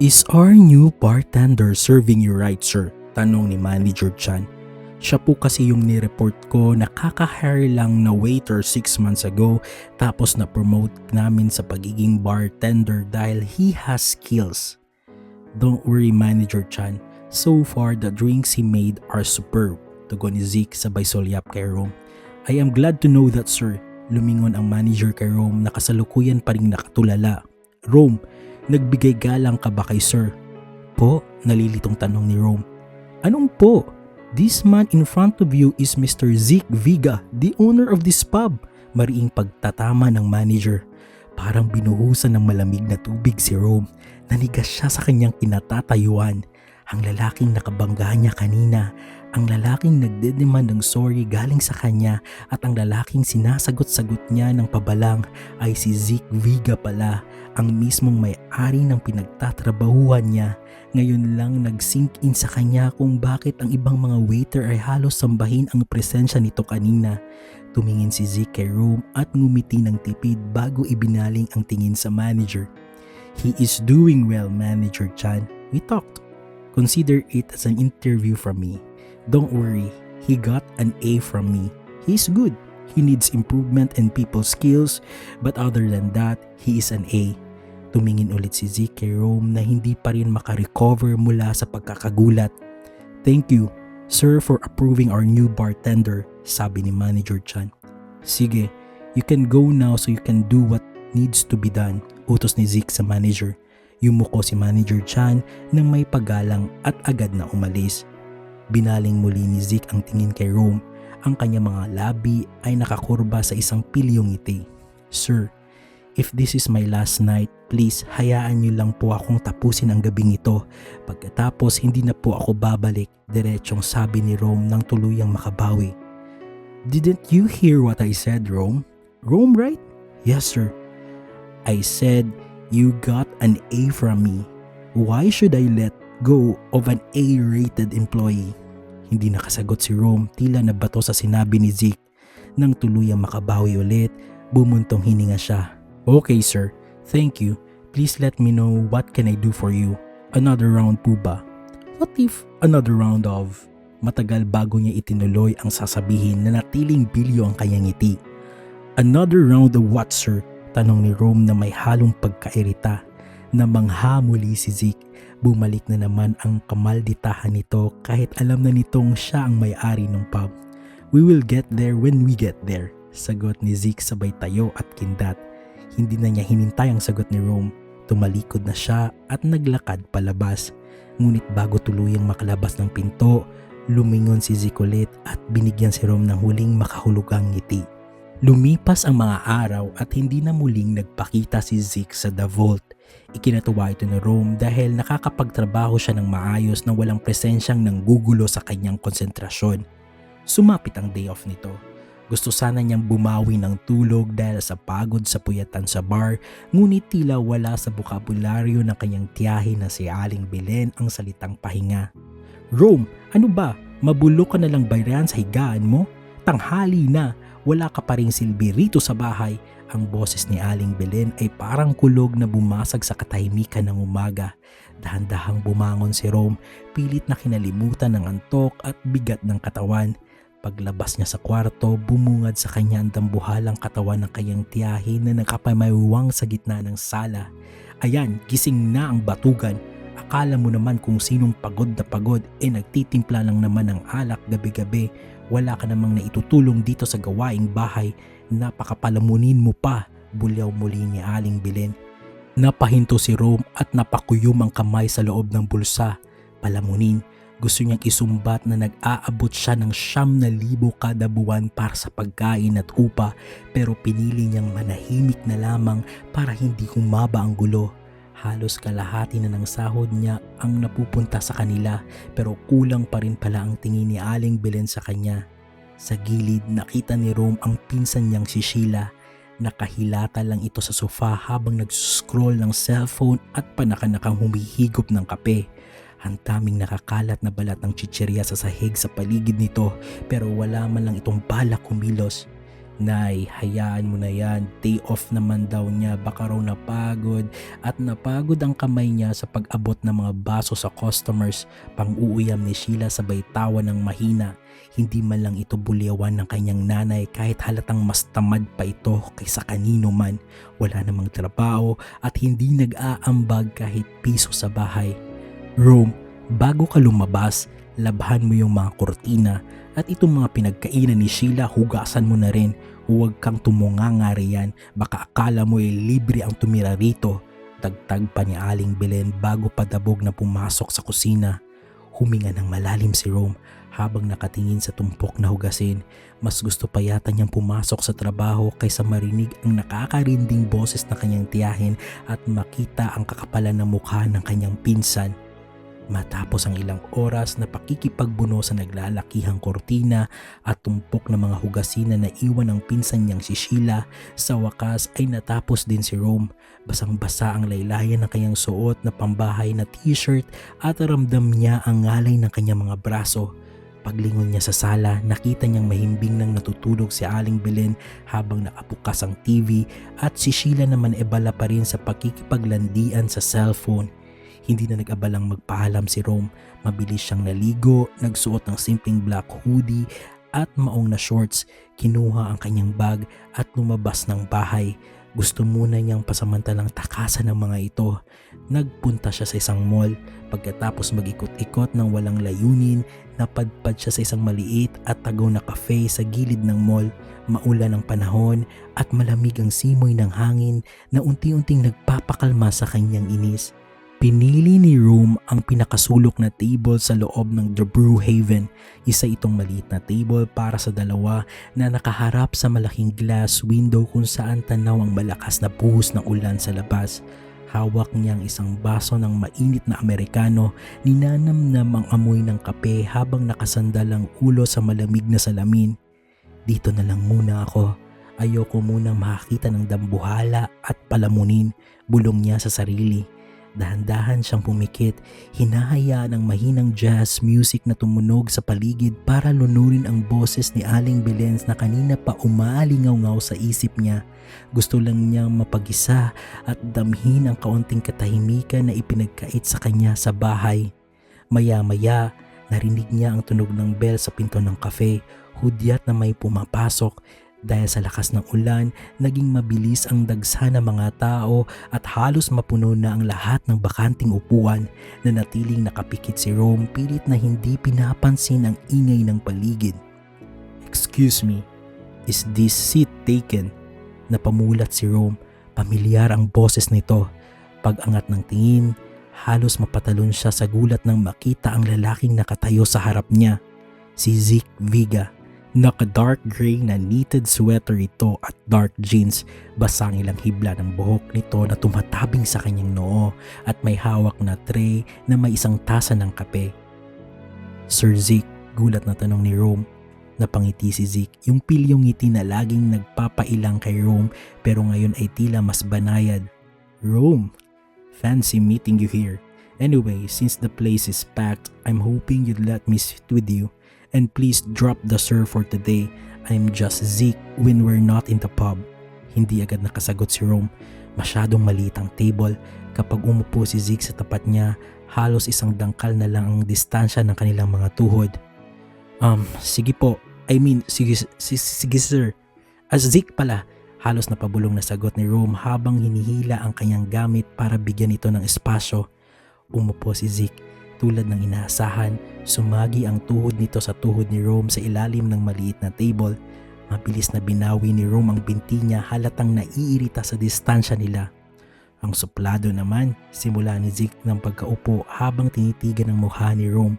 "Is our new bartender serving you right, sir?" tanong ni Manager Chan. "Siya po kasi yung nireport ko na kaka-hire lang na waiter 6 months ago tapos na-promote namin sa pagiging bartender dahil he has skills." "Don't worry, Manager Chan. So far the drinks he made are superb," tugon ni Zeke sabay sulyap kay Rome. "I am glad to know that, sir." Lumingon ang manager kay Rome na kasalukuyan pa ring nakatulala. "Rome, nagbigay galang ka ba kay sir?" "Po?" nalilitong tanong ni Rome. "Anong po? This man in front of you is Mr. Zeke Viga, the owner of this pub." Mariing pagtatama ng manager. Parang binuhusan ng malamig na tubig si Rome. Nanigas siya sa kanyang kinatatayuan. Ang lalaking nakabangga niya kanina, ang lalaking nagdedemand ng sorry galing sa kanya at ang lalaking sinasagot-sagot niya ng pabalang ay si Zeke Viga pala, ang mismong may-ari ng pinagtatrabahuhan niya. Ngayon lang nag-sink in sa kanya kung bakit ang ibang mga waiter ay halos sambahin ang presensya nito kanina. Tumingin si Zeke kay Rome at ngumiti ng tipid bago ibinaling ang tingin sa manager. "He is doing well, Manager Chan. We talked. Consider it as an interview from me. Don't worry, he got an A from me. He's good. He needs improvement in people skills, but other than that, he is an A." Tumingin ulit si Zeke kay Rome na hindi pa rin makarecover mula sa pagkakagulat. "Thank you, sir, for approving our new bartender," sabi ni Manager Chan. "Sige, you can go now so you can do what needs to be done," utos ni Zeke sa manager. Yumuko si Manager Chan nang may paggalang at agad na umalis. Binaling muli ni Zeke ang tingin kay Rome. Ang kanyang mga labi ay nakakurba sa isang pilyong ngiti. "Sir, if this is my last night, please hayaan niyo lang po akong tapusin ang gabing ito. Pagkatapos hindi na po ako babalik," diretsong sabi ni Rome nang tuluyang makabawi. "Didn't you hear what I said, Rome? Rome, right?" "Yes, sir." "I said you got an A from me. Why should I let go of an A-rated employee?" Hindi nakasagot si Rome, tila nabato sa sinabi ni Zeke. Nang tuluyang makabawi ulit, bumuntong hininga siya. "Okay, sir. Thank you. Please let me know what can I do for you. Another round po ba?" "What if another round of?" Matagal bago niya itinuloy ang sasabihin na natiling bilyo ang kanyang ngiti. "Another round of what, sir?" tanong ni Rome na may halong pagkairita. Namangha muli si Zeke. Bumalik na naman ang kamalditahan nito kahit alam na nitong siya ang may-ari ng pub. "We will get there when we get there," sagot ni Zeke sabay tayo at kindat. Hindi na niya hinintay ang sagot ni Rome. Tumalikod na siya at naglakad palabas. Ngunit bago tuluyang makalabas ng pinto, lumingon si Zeke ulit at binigyan si Rome ng huling makahulugang ngiti. Lumipas ang mga araw at hindi na muling nagpakita si Zeke sa The Vault. Ikinatuwa ito ni Rome dahil nakakapagtrabaho siya ng maayos na walang presensyang nanggugulo sa kanyang konsentrasyon. Sumapit ang day off nito. Gusto sana niyang bumawi ng tulog dahil sa pagod sa puyatan sa bar, ngunit tila wala sa bokabularyo ng kanyang tiyahin na si Aling Belen ang salitang pahinga. "Rome, ano ba? Mabulok ka na lang ba yan sa higaan mo? Tanghali na, wala ka pa ring silbi rito sa bahay." Ang boses ni Aling Belen ay parang kulog na bumasag sa katahimikan ng umaga. Dahan-dahang bumangon si Rome, pilit na kinalimutan ng antok at bigat ng katawan. Paglabas niya sa kwarto, bumungad sa kanya ang dambuhalang katawan ng kanyang tiyahin na nakapamaywang sa gitna ng sala. "Ayan, gising na ang batugan. Akala mo naman kung sinong pagod na pagod, nagtitimpla lang naman ng alak gabi-gabi. Wala ka namang naitutulong dito sa gawaing bahay. Napakapalamunin mo pa," bulyaw muli ni Aling Belen. Napahinto si Rome at napakuyom ang kamay sa loob ng bulsa. Palamunin. Gusto niyang isumbat na nag-aabot siya ng 9,000 kada buwan para sa pagkain at upa, pero pinili niyang manahimik na lamang para hindi humaba ang gulo. Halos kalahati na ng sahod niya ang napupunta sa kanila, pero kulang pa rin pala ang tingin ni Aling Belen sa kanya. Sa gilid, nakita ni Rome ang pinsan niyang si Sheila. Nakahilata lang ito sa sofa habang nag-scroll ng cellphone at panakanakang humihigop ng kape. Ang daming nakakalat na balat ng chichirya sa sahig sa paligid nito, pero wala man lang itong balak kumilos. "Nay, hayaan mo na yan. Day off naman daw niya, baka raw napagod." At napagod ang kamay niya sa pag-abot ng mga baso sa customers. Pang-uuyam ni Sheila sabay tawa ng mahina. Hindi man lang ito bulyawan ng kanyang nanay kahit halatang mas tamad pa ito kaysa kanino man. Wala namang trabaho at hindi nag-aambag kahit piso sa bahay. "Rome, bago ka lumabas, labhan mo yung mga kortina at itong mga pinagkainan ni Sheila hugasan mo na rin. Huwag kang tumunganga riyan, baka akala mo libre ang tumira rito." Dagdag pa ni Aling Belen bago padabog na pumasok sa kusina. Huminga ng malalim si Rome habang nakatingin sa tumpok na hugasin. Mas gusto pa yata niyang pumasok sa trabaho kaysa marinig ang nakakarinding boses ng kanyang tiyahin at makita ang kakapalan ng mukha ng kanyang pinsan. Matapos ang ilang oras na pakikipagbuno sa naglalakihang kortina at tumpok ng mga hugasin na naiwan ng pinsan niyang si Sheila, sa wakas ay natapos din si Rome. Basang-basa ang laylayan ng kanyang suot na pambahay na t-shirt at ramdam niya ang ngalay ng kanyang mga braso. Paglingon niya sa sala, nakita niyang mahimbing nang natutulog si Aling Belen habang nakabukas ang TV at si Sheila naman ebala pa rin sa pakikipaglandian sa cellphone. Hindi na nag-abalang magpaalam si Rome. Mabilis siyang naligo, nagsuot ng simpleng black hoodie at maong na shorts. Kinuha ang kanyang bag at lumabas ng bahay. Gusto muna niyang pasamantalang takasan ng mga ito. Nagpunta siya sa isang mall. Pagkatapos mag-ikot-ikot ng walang layunin, napadpad siya sa isang maliit at tagaw na cafe sa gilid ng mall. Maulan ang panahon at malamig ang simoy ng hangin na unti-unting nagpapakalma sa kanyang inis. Pinili ni Rome ang pinakasulok na table sa loob ng The Brew Haven. Isa itong maliit na table para sa dalawa na nakaharap sa malaking glass window kung saan tanaw ang malakas na buhos ng ulan sa labas. Hawak niya ang isang baso ng mainit na Amerikano, ninanamnam ang amoy ng kape habang nakasandal ang ulo sa malamig na salamin. "Dito na lang muna ako. Ayoko muna makakita ng dambuhala at palamunin," bulong niya sa sarili. Dahan-dahan siyang pumikit, hinahayaan ang mahinang jazz music na tumunog sa paligid para lunurin ang boses ni Aling Belen na kanina pa umaalingaw-ngaw sa isip niya. Gusto lang niyang mapag-isa at damhin ang kaunting katahimikan na ipinagkait sa kanya sa bahay. Maya-maya, narinig niya ang tunog ng bell sa pinto ng cafe, hudyat na may pumapasok. Dahil sa lakas ng ulan, naging mabilis ang dagsa ng mga tao at halos mapuno na ang lahat ng bakanting upuan. Na natiling nakapikit si Rome, pilit na hindi pinapansin ang ingay ng paligid. "Excuse me, is this seat taken?" Napamulat si Rome. Pamilyar ang boses nito. Pag-angat ng tingin, halos mapatalon siya sa gulat nang makita ang lalaking nakatayo sa harap niya. Si Zeke Viga. Naka-dark gray na knitted sweater ito at dark jeans. Basa ang ilang hibla ng buhok nito na tumatabing sa kanyang noo at may hawak na tray na may isang tasa ng kape. "Sir Zeke," gulat na tanong ni Rome. Napangiti si Zeke, yung pilyong ngiti na laging nagpapailang kay Rome pero ngayon ay tila mas banayad. "Rome, fancy meeting you here. Anyway, since the place is packed, I'm hoping you'd let me sit with you. And please drop the sir for today. I'm just Zeke when we're not in the pub." Hindi agad nakasagot si Rome. Masyadong maliit ang table. Kapag umupo si Zeke sa tapat niya, halos isang dangkal na lang ang distansya ng kanilang mga tuhod. Sige po. Sige sir. Zeke pala." Halos napabulong na sagot ni Rome habang hinihila ang kanyang gamit para bigyan ito ng espasyo. Umupo si Zeke. Tulad ng inaasahan, sumagi ang tuhod nito sa tuhod ni Rome sa ilalim ng maliit na table. Mabilis na binawi ni Rome ang binti niya, halatang naiirita sa distansya nila. "Ang suplado naman," simula ni Zeke ng pagkaupo habang tinitigan ang mukha ni Rome.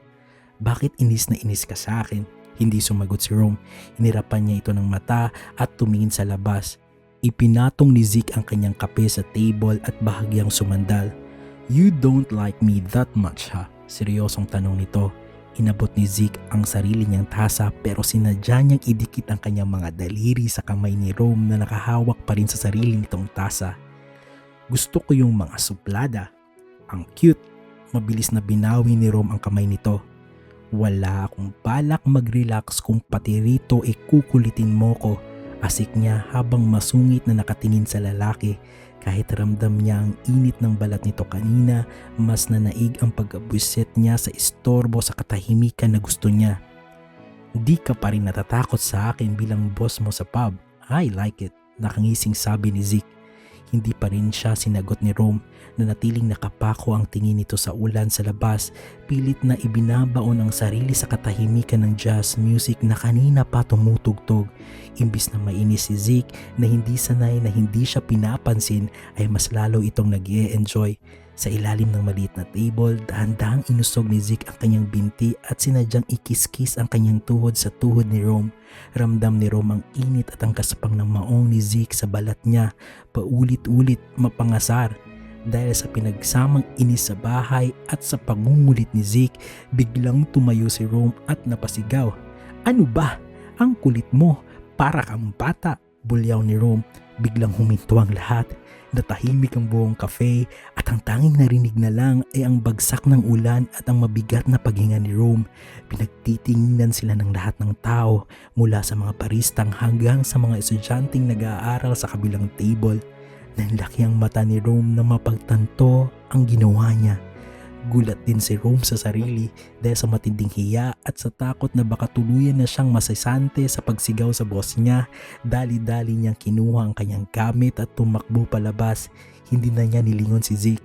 "Bakit inis na inis ka sa akin?" Hindi sumagot si Rome. Inirapan niya ito ng mata at tumingin sa labas. Ipinatong ni Zeke ang kanyang kape sa table at bahagyang sumandal. "You don't like me that much, ha?" Seryosong tanong nito. Inabot ni Zeke ang sarili niyang tasa pero sinadya niyang idikit ang kanyang mga daliri sa kamay ni Rome na nakahawak pa rin sa sarili nitong tasa. "Gusto ko yung mga suplada. Ang cute." Mabilis na binawi ni Rome ang kamay nito. "Wala akong balak mag-relax kung pati rito kukulitin mo ko." Asik niya habang masungit na nakatingin sa lalaki. Kahit ramdam niya ang init ng balat nito kanina, mas nanaig ang pag-abwisit niya sa istorbo sa katahimikan na gusto niya. "Di ka pa rin natatakot sa akin bilang boss mo sa pub. I like it," nakangising sabi ni Zeke. Hindi pa rin siya sinagot ni Rome. Nanatiling nakapako ang tingin nito sa ulan sa labas. Pilit na ibinabaon ang sarili sa katahimikan ng jazz music na kanina pa tumutugtog. Imbis na mainis si Zeke na hindi sanay na hindi siya pinapansin, ay mas lalo itong nag-e-enjoy. Sa ilalim ng maliit na table, dahan-dahang inusog ni Zeke ang kanyang binti at sinadyang ikis-kis ang kanyang tuhod sa tuhod ni Rome. Ramdam ni Rome ang init at ang kaspang ng maong ni Zeke sa balat niya. Paulit-ulit mapangasar. Dahil sa pinagsamang inis sa bahay at sa pangungulit ni Zeke, biglang tumayo si Rome at napasigaw. "Ano ba? Ang kulit mo. Para kang bata." Bulyaw ni Rome. Biglang huminto ang lahat. Natahimik ang buong cafe at ang tanging narinig na lang ay ang bagsak ng ulan at ang mabigat na paghinga ni Rome. Pinagtitinginan sila ng lahat ng tao, mula sa mga baristang hanggang sa mga estudyanteng nag-aaral sa kabilang table. Nanlaki ang mata ni Rome na mapagtanto ang ginawa niya. Gulat din si Rome sa sarili dahil sa matinding hiya at sa takot na baka tuluyan na siyang masasante sa pagsigaw sa boss niya. Dali-dali niyang kinuha ang kanyang gamit at tumakbo palabas. Hindi na niya nilingon si Zeke.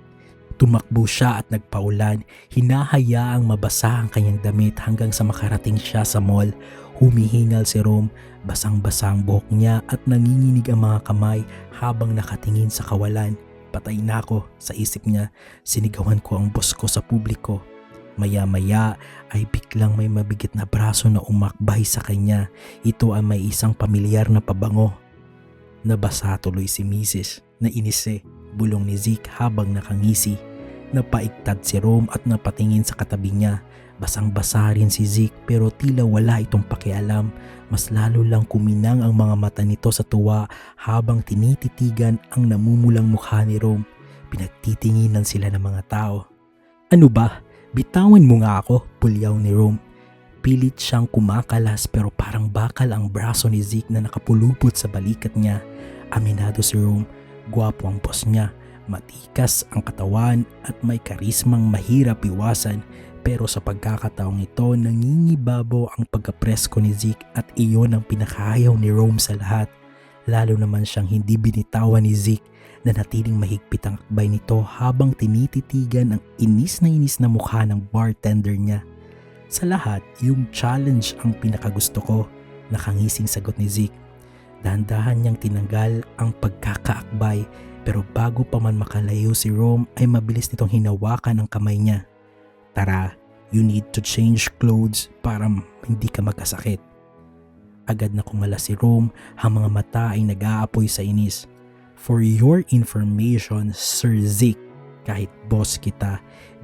Tumakbo siya at nagpaulan. Hinahayaang mabasa ang kanyang damit hanggang sa makarating siya sa mall. Humihingal si Rome. Basang-basa ang buhok niya at nanginginig ang mga kamay habang nakatingin sa kawalan. "Patay na ako," sa isip niya. "Sinigawan ko ang boss ko sa publiko." Maya-maya ay biglang may mabigat na braso na umakbay sa kanya. Ito ay may isang pamilyar na pabango. Nabasa tuloy si Mrs. Nainis bulong ni Zeke habang nakangisi. Napaigtad si Rome at napatingin sa katabi niya. Basang-basa rin si Zeke pero tila wala itong pakialam. Mas lalo lang kuminang ang mga mata nito sa tuwa habang tinititigan ang namumulang mukha ni Rome. Pinagtitinginan sila ng mga tao. "Ano ba? Bitawan mo nga ako," pulyaw ni Rome. Pilit siyang kumakalas pero parang bakal ang braso ni Zeke na nakapulupot sa balikat niya. Aminado si Rome. Gwapo ang boss niya. Matikas ang katawan at may karismang mahirap iwasan. Pero sa pagkakataong ito, nangingibabaw ang pagkapresko ni Zeke at iyon ang pinakayaw ni Rome sa lahat. Lalo naman siyang hindi binitawan ni Zeke na natiling mahigpit ang akbay nito habang tinititigan ang inis na mukha ng bartender niya. Sa lahat, yung challenge ang pinakagusto ko, nakangising sagot ni Zeke. Dahan-dahan niyang tinanggal ang pagkakaakbay pero bago pa man makalayo si Rome ay mabilis nitong hinawakan ang kamay niya. Tara, you need to change clothes para hindi ka magkasakit. Agad na kumala si Rome, ang mga mata ay nag-aapoy sa inis. For your information, Sir Zeke, kahit boss kita,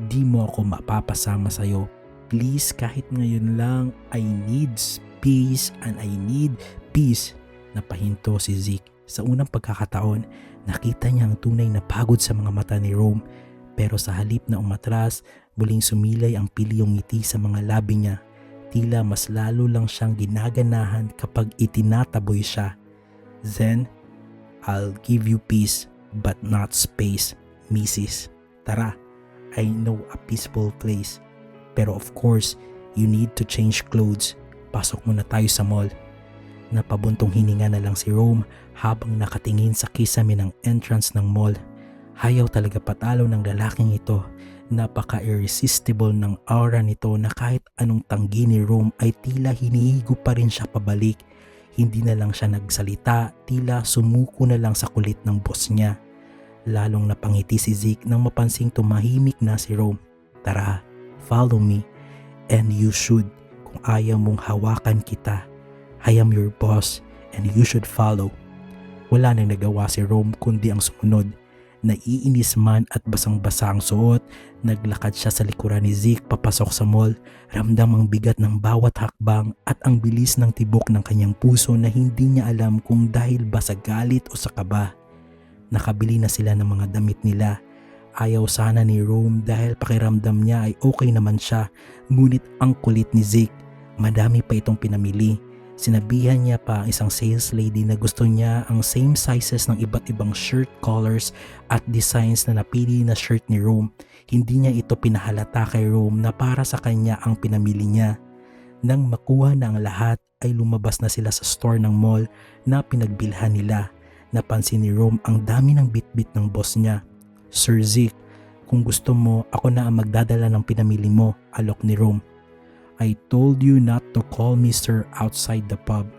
di mo ako mapapasama sa'yo. Please, kahit ngayon lang, I need peace and I need peace. Napahinto si Zeke. Sa unang pagkakataon, nakita niya ang tunay na pagod sa mga mata ni Rome. Pero sa halip na umatras, muling sumilay ang pilyong ngiti sa mga labi niya. Tila mas lalo lang siyang ginaganahan kapag itinataboy siya. Then, I'll give you peace but not space, Mrs. Tara, I know a peaceful place. Pero of course, you need to change clothes. Pasok muna tayo sa mall. Napabuntong hininga na lang si Rome habang nakatingin sa kisame ng entrance ng mall. Hayaw talaga patalo ng lalaking ito. Napaka-irresistible ng aura nito na kahit anong tanggi ni Rome ay tila hinihigo pa rin siya pabalik. Hindi na lang siya nagsalita, tila sumuko na lang sa kulit ng boss niya. Lalong napangiti si Zeke nang mapansing tumahimik na si Rome. Tara, follow me. And you should, kung ayaw mong hawakan kita. I am your boss and you should follow. Wala nang nagawa si Rome kundi ang sumunod. Naiinis man at basang-basa ang suot, naglakad siya sa likuran ni Zeke papasok sa mall. Ramdam ang bigat ng bawat hakbang at ang bilis ng tibok ng kanyang puso na hindi niya alam kung dahil ba sa galit o sa kaba. Nakabili na sila ng mga damit nila. Ayaw sana ni Rome dahil pakiramdam niya ay okay naman siya, ngunit ang kulit ni Zeke, madami pa itong pinamili. Sinabihan niya pa ang isang sales lady na gusto niya ang same sizes ng iba't ibang shirt colors at designs na napili na shirt ni Rome. Hindi niya ito pinahalata kay Rome na para sa kanya ang pinamili niya. Nang makuha na ang lahat ay lumabas na sila sa store ng mall na pinagbilhan nila. Napansin ni Rome ang dami ng bitbit ng boss niya. Sir Zeke, kung gusto mo ako na ang magdadala ng pinamili mo, alok ni Rome. I told you not to call me sir outside the pub.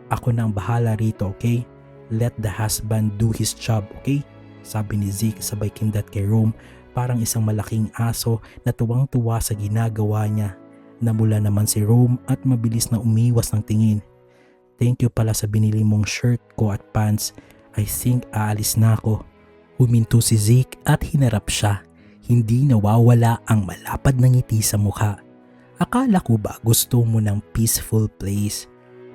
Ako na ang bahala rito, okay? Let the husband do his job, okay? Sabi ni Zeke sabay kindat kay Rome, parang isang malaking aso na tuwang-tuwa sa ginagawa niya. Namula naman si Rome at mabilis na umiwas ng tingin. Thank you pala sa binili mong shirt ko at pants. I think aalis na ako. Huminto si Zeke at hinarap siya. Hindi nawawala ang malapad na ngiti sa mukha. Akala ko ba gusto mo ng peaceful place?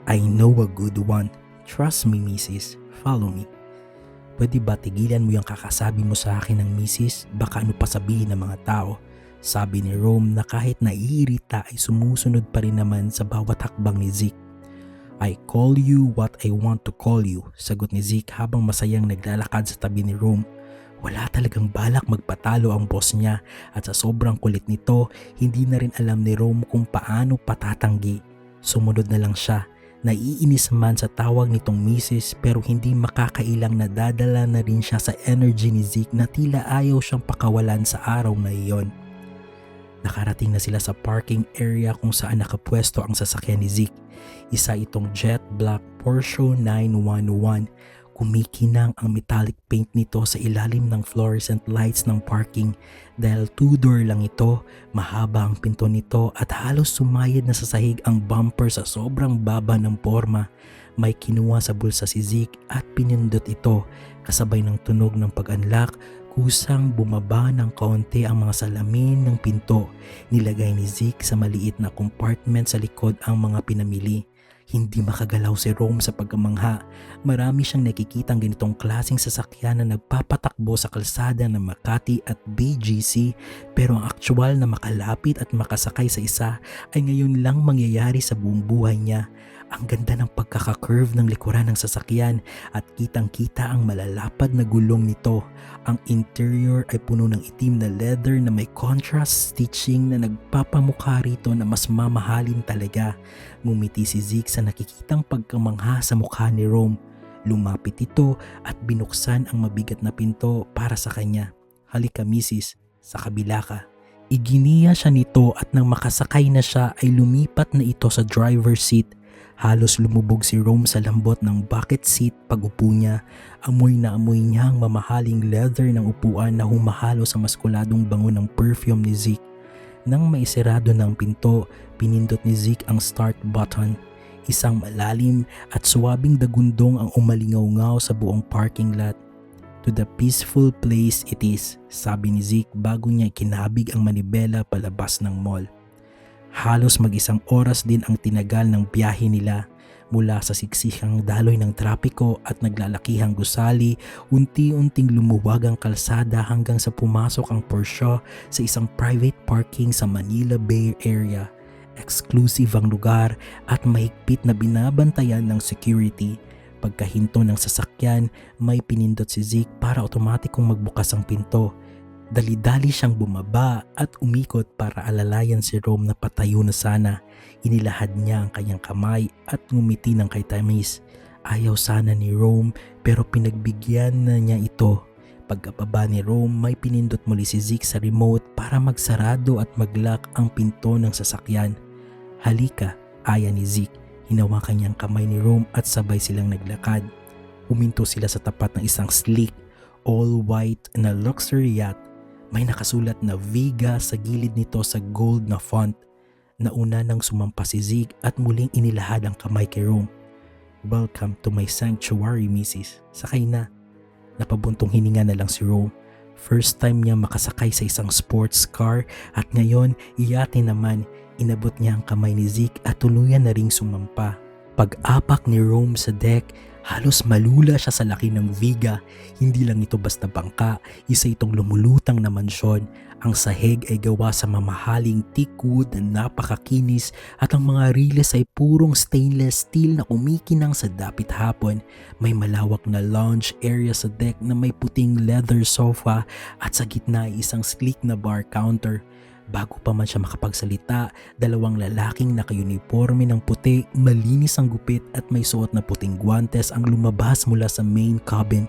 I know a good one. Trust me, Mrs. Follow me. Pwede ba tigilan mo yung kakasabi mo sa akin ng Mrs.? Baka ano pa sabihin ng mga tao? Sabi ni Rome na kahit naiirita ay sumusunod pa rin naman sa bawat hakbang ni Zeke. I call you what I want to call you, sagot ni Zeke habang masayang naglalakad sa tabi ni Rome. Wala talagang balak magpatalo ang boss niya at sa sobrang kulit nito, hindi na rin alam ni Rome kung paano patatanggi. Sumunod na lang siya. Naiinis man sa tawag nitong Mrs. pero hindi makakailang nadadala na rin siya sa energy ni Zeke na tila ayaw siyang pakawalan sa araw na iyon. Nakarating na sila sa parking area kung saan nakapwesto ang sasakyan ni Zeke. Isa itong jet black Porsche 911. Kumikinang ang metallic paint nito sa ilalim ng fluorescent lights ng parking. Dahil two-door lang ito, mahaba ang pinto nito at halos sumayad na sa sahig ang bumper sa sobrang baba ng porma. May kinuha sa bulsa si Zeke at pinindot ito. Kasabay ng tunog ng pag-unlock, kusang bumaba ng kaunti ang mga salamin ng pinto. Nilagay ni Zeke sa maliit na compartment sa likod ang mga pinamili. Hindi makagalaw si Rome sa pagkamangha. Marami siyang nakikitang ganitong klaseng sasakyan na nagpapatakbo sa kalsada ng Makati at BGC, pero ang aktual na makalapit at makasakay sa isa ay ngayon lang mangyayari sa buong buhay niya. Ang ganda ng pagkaka-curve ng likuran ng sasakyan at kitang-kita ang malalapad na gulong nito. Ang interior ay puno ng itim na leather na may contrast stitching na nagpapamukha rito na mas mamahalin talaga. Ngumiti si Zeke sa nakikitang pagkamangha sa mukha ni Rome. Lumapit ito at binuksan ang mabigat na pinto para sa kanya. Halika misis, sa kabila ka. Iginiya siya nito at nang makasakay na siya ay lumipat na ito sa driver's seat. Halos lumubog si Rome sa lambot ng bucket seat pag-upo niya. Amoy na amoy niya ang mamahaling leather ng upuan na humahalo sa maskuladong bango ng perfume ni Zeke. Nang maisirado ng pinto, pinindot ni Zeke ang start button. Isang malalim at suwabing dagundong ang umalingaw-ngaw sa buong parking lot. To the peaceful place it is, sabi ni Zeke bago niya ikinabig ang manibela palabas ng mall. Halos mag-isang oras din ang tinagal ng biyahe nila. Mula sa siksikang daloy ng trapiko at naglalakihang gusali, unti-unting lumuwag ang kalsada hanggang sa pumasok ang Porsche sa isang private parking sa Manila Bay Area. Exclusive ang lugar at mahigpit na binabantayan ng security. Pagkahinto ng sasakyan, may pinindot si Zeke para otomatikong magbukas ang pinto. Dali-dali siyang bumaba at umikot para alalayan si Rome na patayo na sana. Inilahad niya ang kanyang kamay at ngumiti ng kay tamis. Ayaw sana ni Rome pero pinagbigyan na niya ito. Pagkababa ni Rome, may pinindot muli si Zeke sa remote para magsarado at mag-lock ang pinto ng sasakyan. Halika, aya ni Zeke. Hinawakan niyang kamay ni Rome at sabay silang naglakad. Huminto sila sa tapat ng isang sleek, all-white na luxury yacht. May nakasulat na Vega sa gilid nito sa gold na font. Nauna nang sumampa si Zeke at muling inilahad ang kamay kay Rome. Welcome to my sanctuary, Mrs. Sakay na. Napabuntong hininga na lang si Rome. First time niya makasakay sa isang sports car at ngayon iyate naman. Inabot niya ang kamay ni Zeke at tuluyan na ring sumampa. Pag-apak ni Rome sa deck, halos malula siya sa laki ng Vega. Hindi lang ito basta bangka, isa itong lumulutang na mansyon. Ang sahig ay gawa sa mamahaling teakwood na napakakinis at ang mga riles ay purong stainless steel na kumikinang sa dapit hapon. May malawak na lounge area sa deck na may puting leather sofa at sa gitna ay isang sleek na bar counter. Bago pa man siya makapagsalita, dalawang lalaking naka-uniforme ng puti, malinis ang gupit at may suot na puting guwantes ang lumabas mula sa main cabin.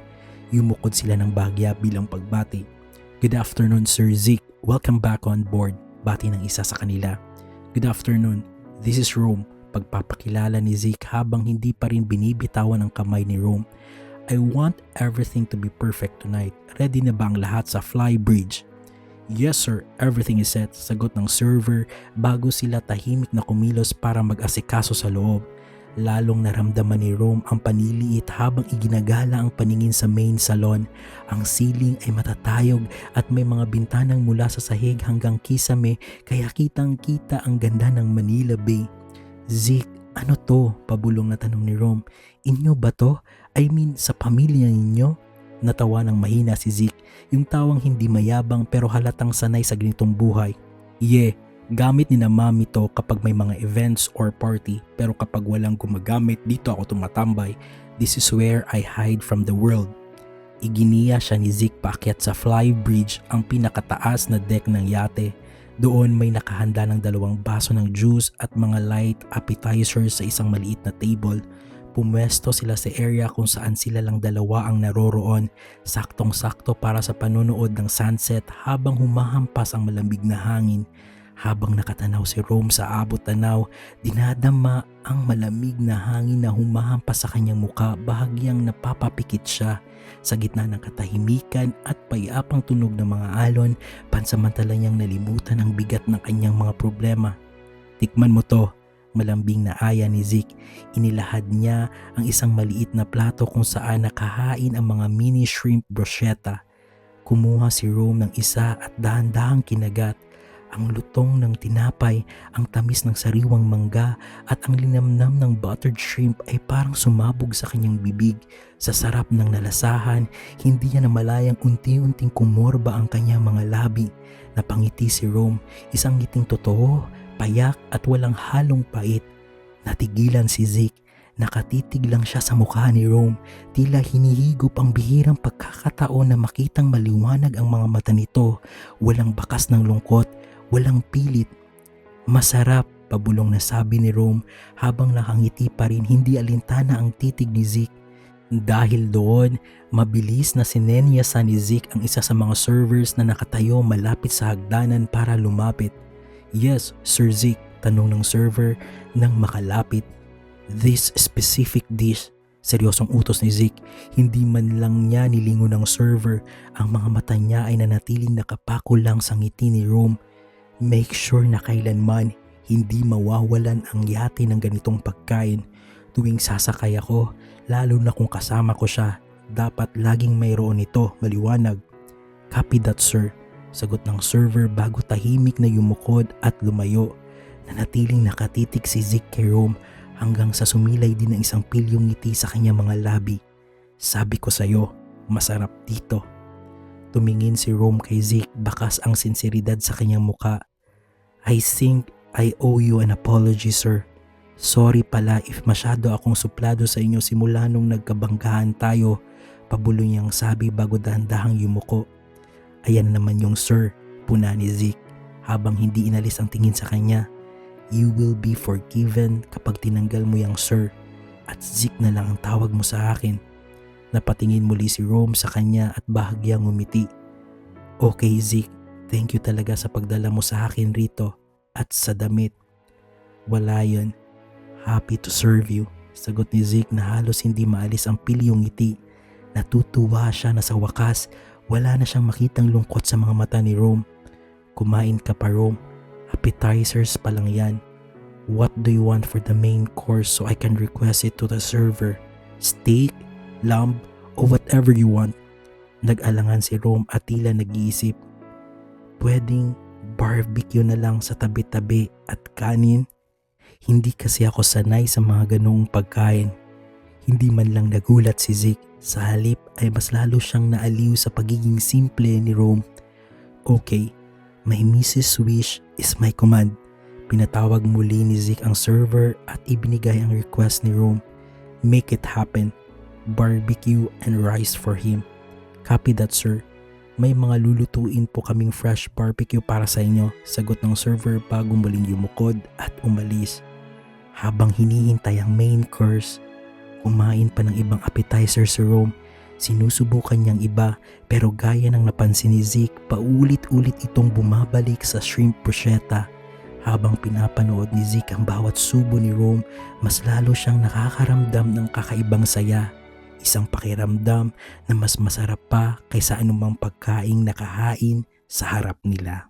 Yumukod sila ng bahagya bilang pagbati. Good afternoon, Sir Zeke. Welcome back on board. Bati ng isa sa kanila. Good afternoon. This is Rome. Pagpapakilala ni Zeke habang hindi pa rin binibitawan ang kamay ni Rome. I want everything to be perfect tonight. Ready na ba ang lahat sa Flybridge? Yes sir, everything is set, sagot ng server bago sila tahimik na kumilos para mag-asikaso sa loob. Lalong naramdaman ni Rome ang paniliit habang iginagala ang paningin sa main salon. Ang ceiling ay matatayog at may mga bintanang mula sa sahig hanggang kisame kaya kitang-kita ang ganda ng Manila Bay. Zeke, ano to? Pabulong na tanong ni Rome. Inyo ba to? I mean, sa pamilya ninyo? Natawa ng mahina si Zeke, yung tawang hindi mayabang pero halatang sanay sa ganitong buhay. Gamit ni na mami to kapag may mga events or party pero kapag walang gumagamit dito ako tumatambay. This is where I hide from the world. Iginiya siya ni Zeke paakyat sa Flybridge, ang pinakataas na deck ng yate. Doon may nakahanda ng 2 baso ng juice at mga light appetizers sa isang maliit na table. Pumwesto sila sa area kung saan sila lang dalawa ang naroroon, saktong-sakto para sa panonood ng sunset habang humahampas ang malamig na hangin. Habang nakatanaw si Rome sa abot tanaw, dinadama ang malamig na hangin na humahampas sa kanyang muka, bahagyang napapapikit siya. Sa gitna ng katahimikan at payapang tunog ng mga alon, pansamantala niyang nalimutan ang bigat ng kanyang mga problema. Tikman mo to. Malambing na aya ni Zeke. Inilahad niya ang isang maliit na plato kung saan nakahain ang mga mini shrimp bruschetta. Kumuha si Rome ng isa at dahan-dahang kinagat. Ang lutong ng tinapay, ang tamis ng sariwang mangga at ang linamnam ng buttered shrimp ay parang sumabog sa kanyang bibig. Sa sarap ng nalasahan, hindi niya namalayang unti-unting kumorba ang kanyang mga labi. Napangiti si Rome, isang ngiting totoo, payak at walang halong pait. Natigilan si Zeke. Nakatitig lang siya sa mukha ni Rome. Tila hinihigop ang bihirang pagkakataon na makitang maliwanag ang mga mata nito. Walang bakas ng lungkot, walang pilit. Masarap, pabulong na sabi ni Rome habang nakangiti pa rin, hindi alintana ang titig ni Zeke. Dahil doon, mabilis na sinenyasan ni Zeke ang isa sa mga servers na nakatayo malapit sa hagdanan para lumapit. "Yes, Sir Zeke," tanong ng server nang makalapit. "This specific dish," seryosong utos ni Zeke. Hindi man lang niya nilingon ng server. Ang mga mata niya ay nanatiling nakapako lang sa ngiti ni Rome. "Make sure na kailanman hindi mawawalan ang yate ng ganitong pagkain. Tuwing sasakay ako, lalo na kung kasama ko siya, dapat laging mayroon ito, maliwanag." "Copy that, sir," sagot ng server bago tahimik na yumukod at lumayo. Nanatiling nakatitig si Zeke kay Rome hanggang sa sumilay din ng isang pilyong ngiti sa kanyang mga labi. "Sabi ko sa'yo, masarap dito." Tumingin si Rome kay Zeke, bakas ang sinseridad sa kanyang muka. "I think I owe you an apology, sir. Sorry pala if masyado akong suplado sa inyo simula nung nagkabanggahan tayo," pabulong niyang sabi bago dahan-dahang yumuko. "Ayan naman yung sir," puna ni Zeke habang hindi inalis ang tingin sa kanya. "You will be forgiven kapag tinanggal mo yung sir at Zeke na lang ang tawag mo sa akin." Napatingin muli si Rome sa kanya at bahagyang ngumiti. "Okay Zeke, thank you talaga sa pagdala mo sa akin rito at sa damit." "Wala yun. Happy to serve you," sagot ni Zeke na halos hindi maalis ang pilyong ngiti. Natutuwa siya na sa wakas wala na siyang makitang lungkot sa mga mata ni Rome. "Kumain ka pa, Rome. Appetizers pa lang yan. What do you want for the main course so I can request it to the server? Steak, lamb, o whatever you want?" Nag-alangan si Rome at tila nag-iisip. "Pwedeng barbecue na lang sa tabi-tabi at kanin?" Hindi kasi ako sanay sa mga ganoong pagkain. Hindi man lang nagulat si Zeke. Sa halip ay mas lalo siyang naaliw sa pagiging simple ni Rome. "Okay, my Mrs. Wish is my command." Pinatawag muli ni Zeke ang server at ibinigay ang request ni Rome. "Make it happen. Barbecue and rice for him." "Copy that, sir. May mga lulutuin po kaming fresh barbecue para sa inyo," sagot ng server bago muling yumukod at umalis. Habang hinihintay ang main course, kumain pa ng ibang appetizer si Rome. Sinusubukan niyang iba pero gaya ng napansin ni Zeke, paulit-ulit itong bumabalik sa shrimp bruschetta. Habang pinapanood ni Zeke ang bawat subo ni Rome, mas lalo siyang nakakaramdam ng kakaibang saya. Isang pakiramdam na mas masarap pa kaysa anumang pagkaing nakahain sa harap nila.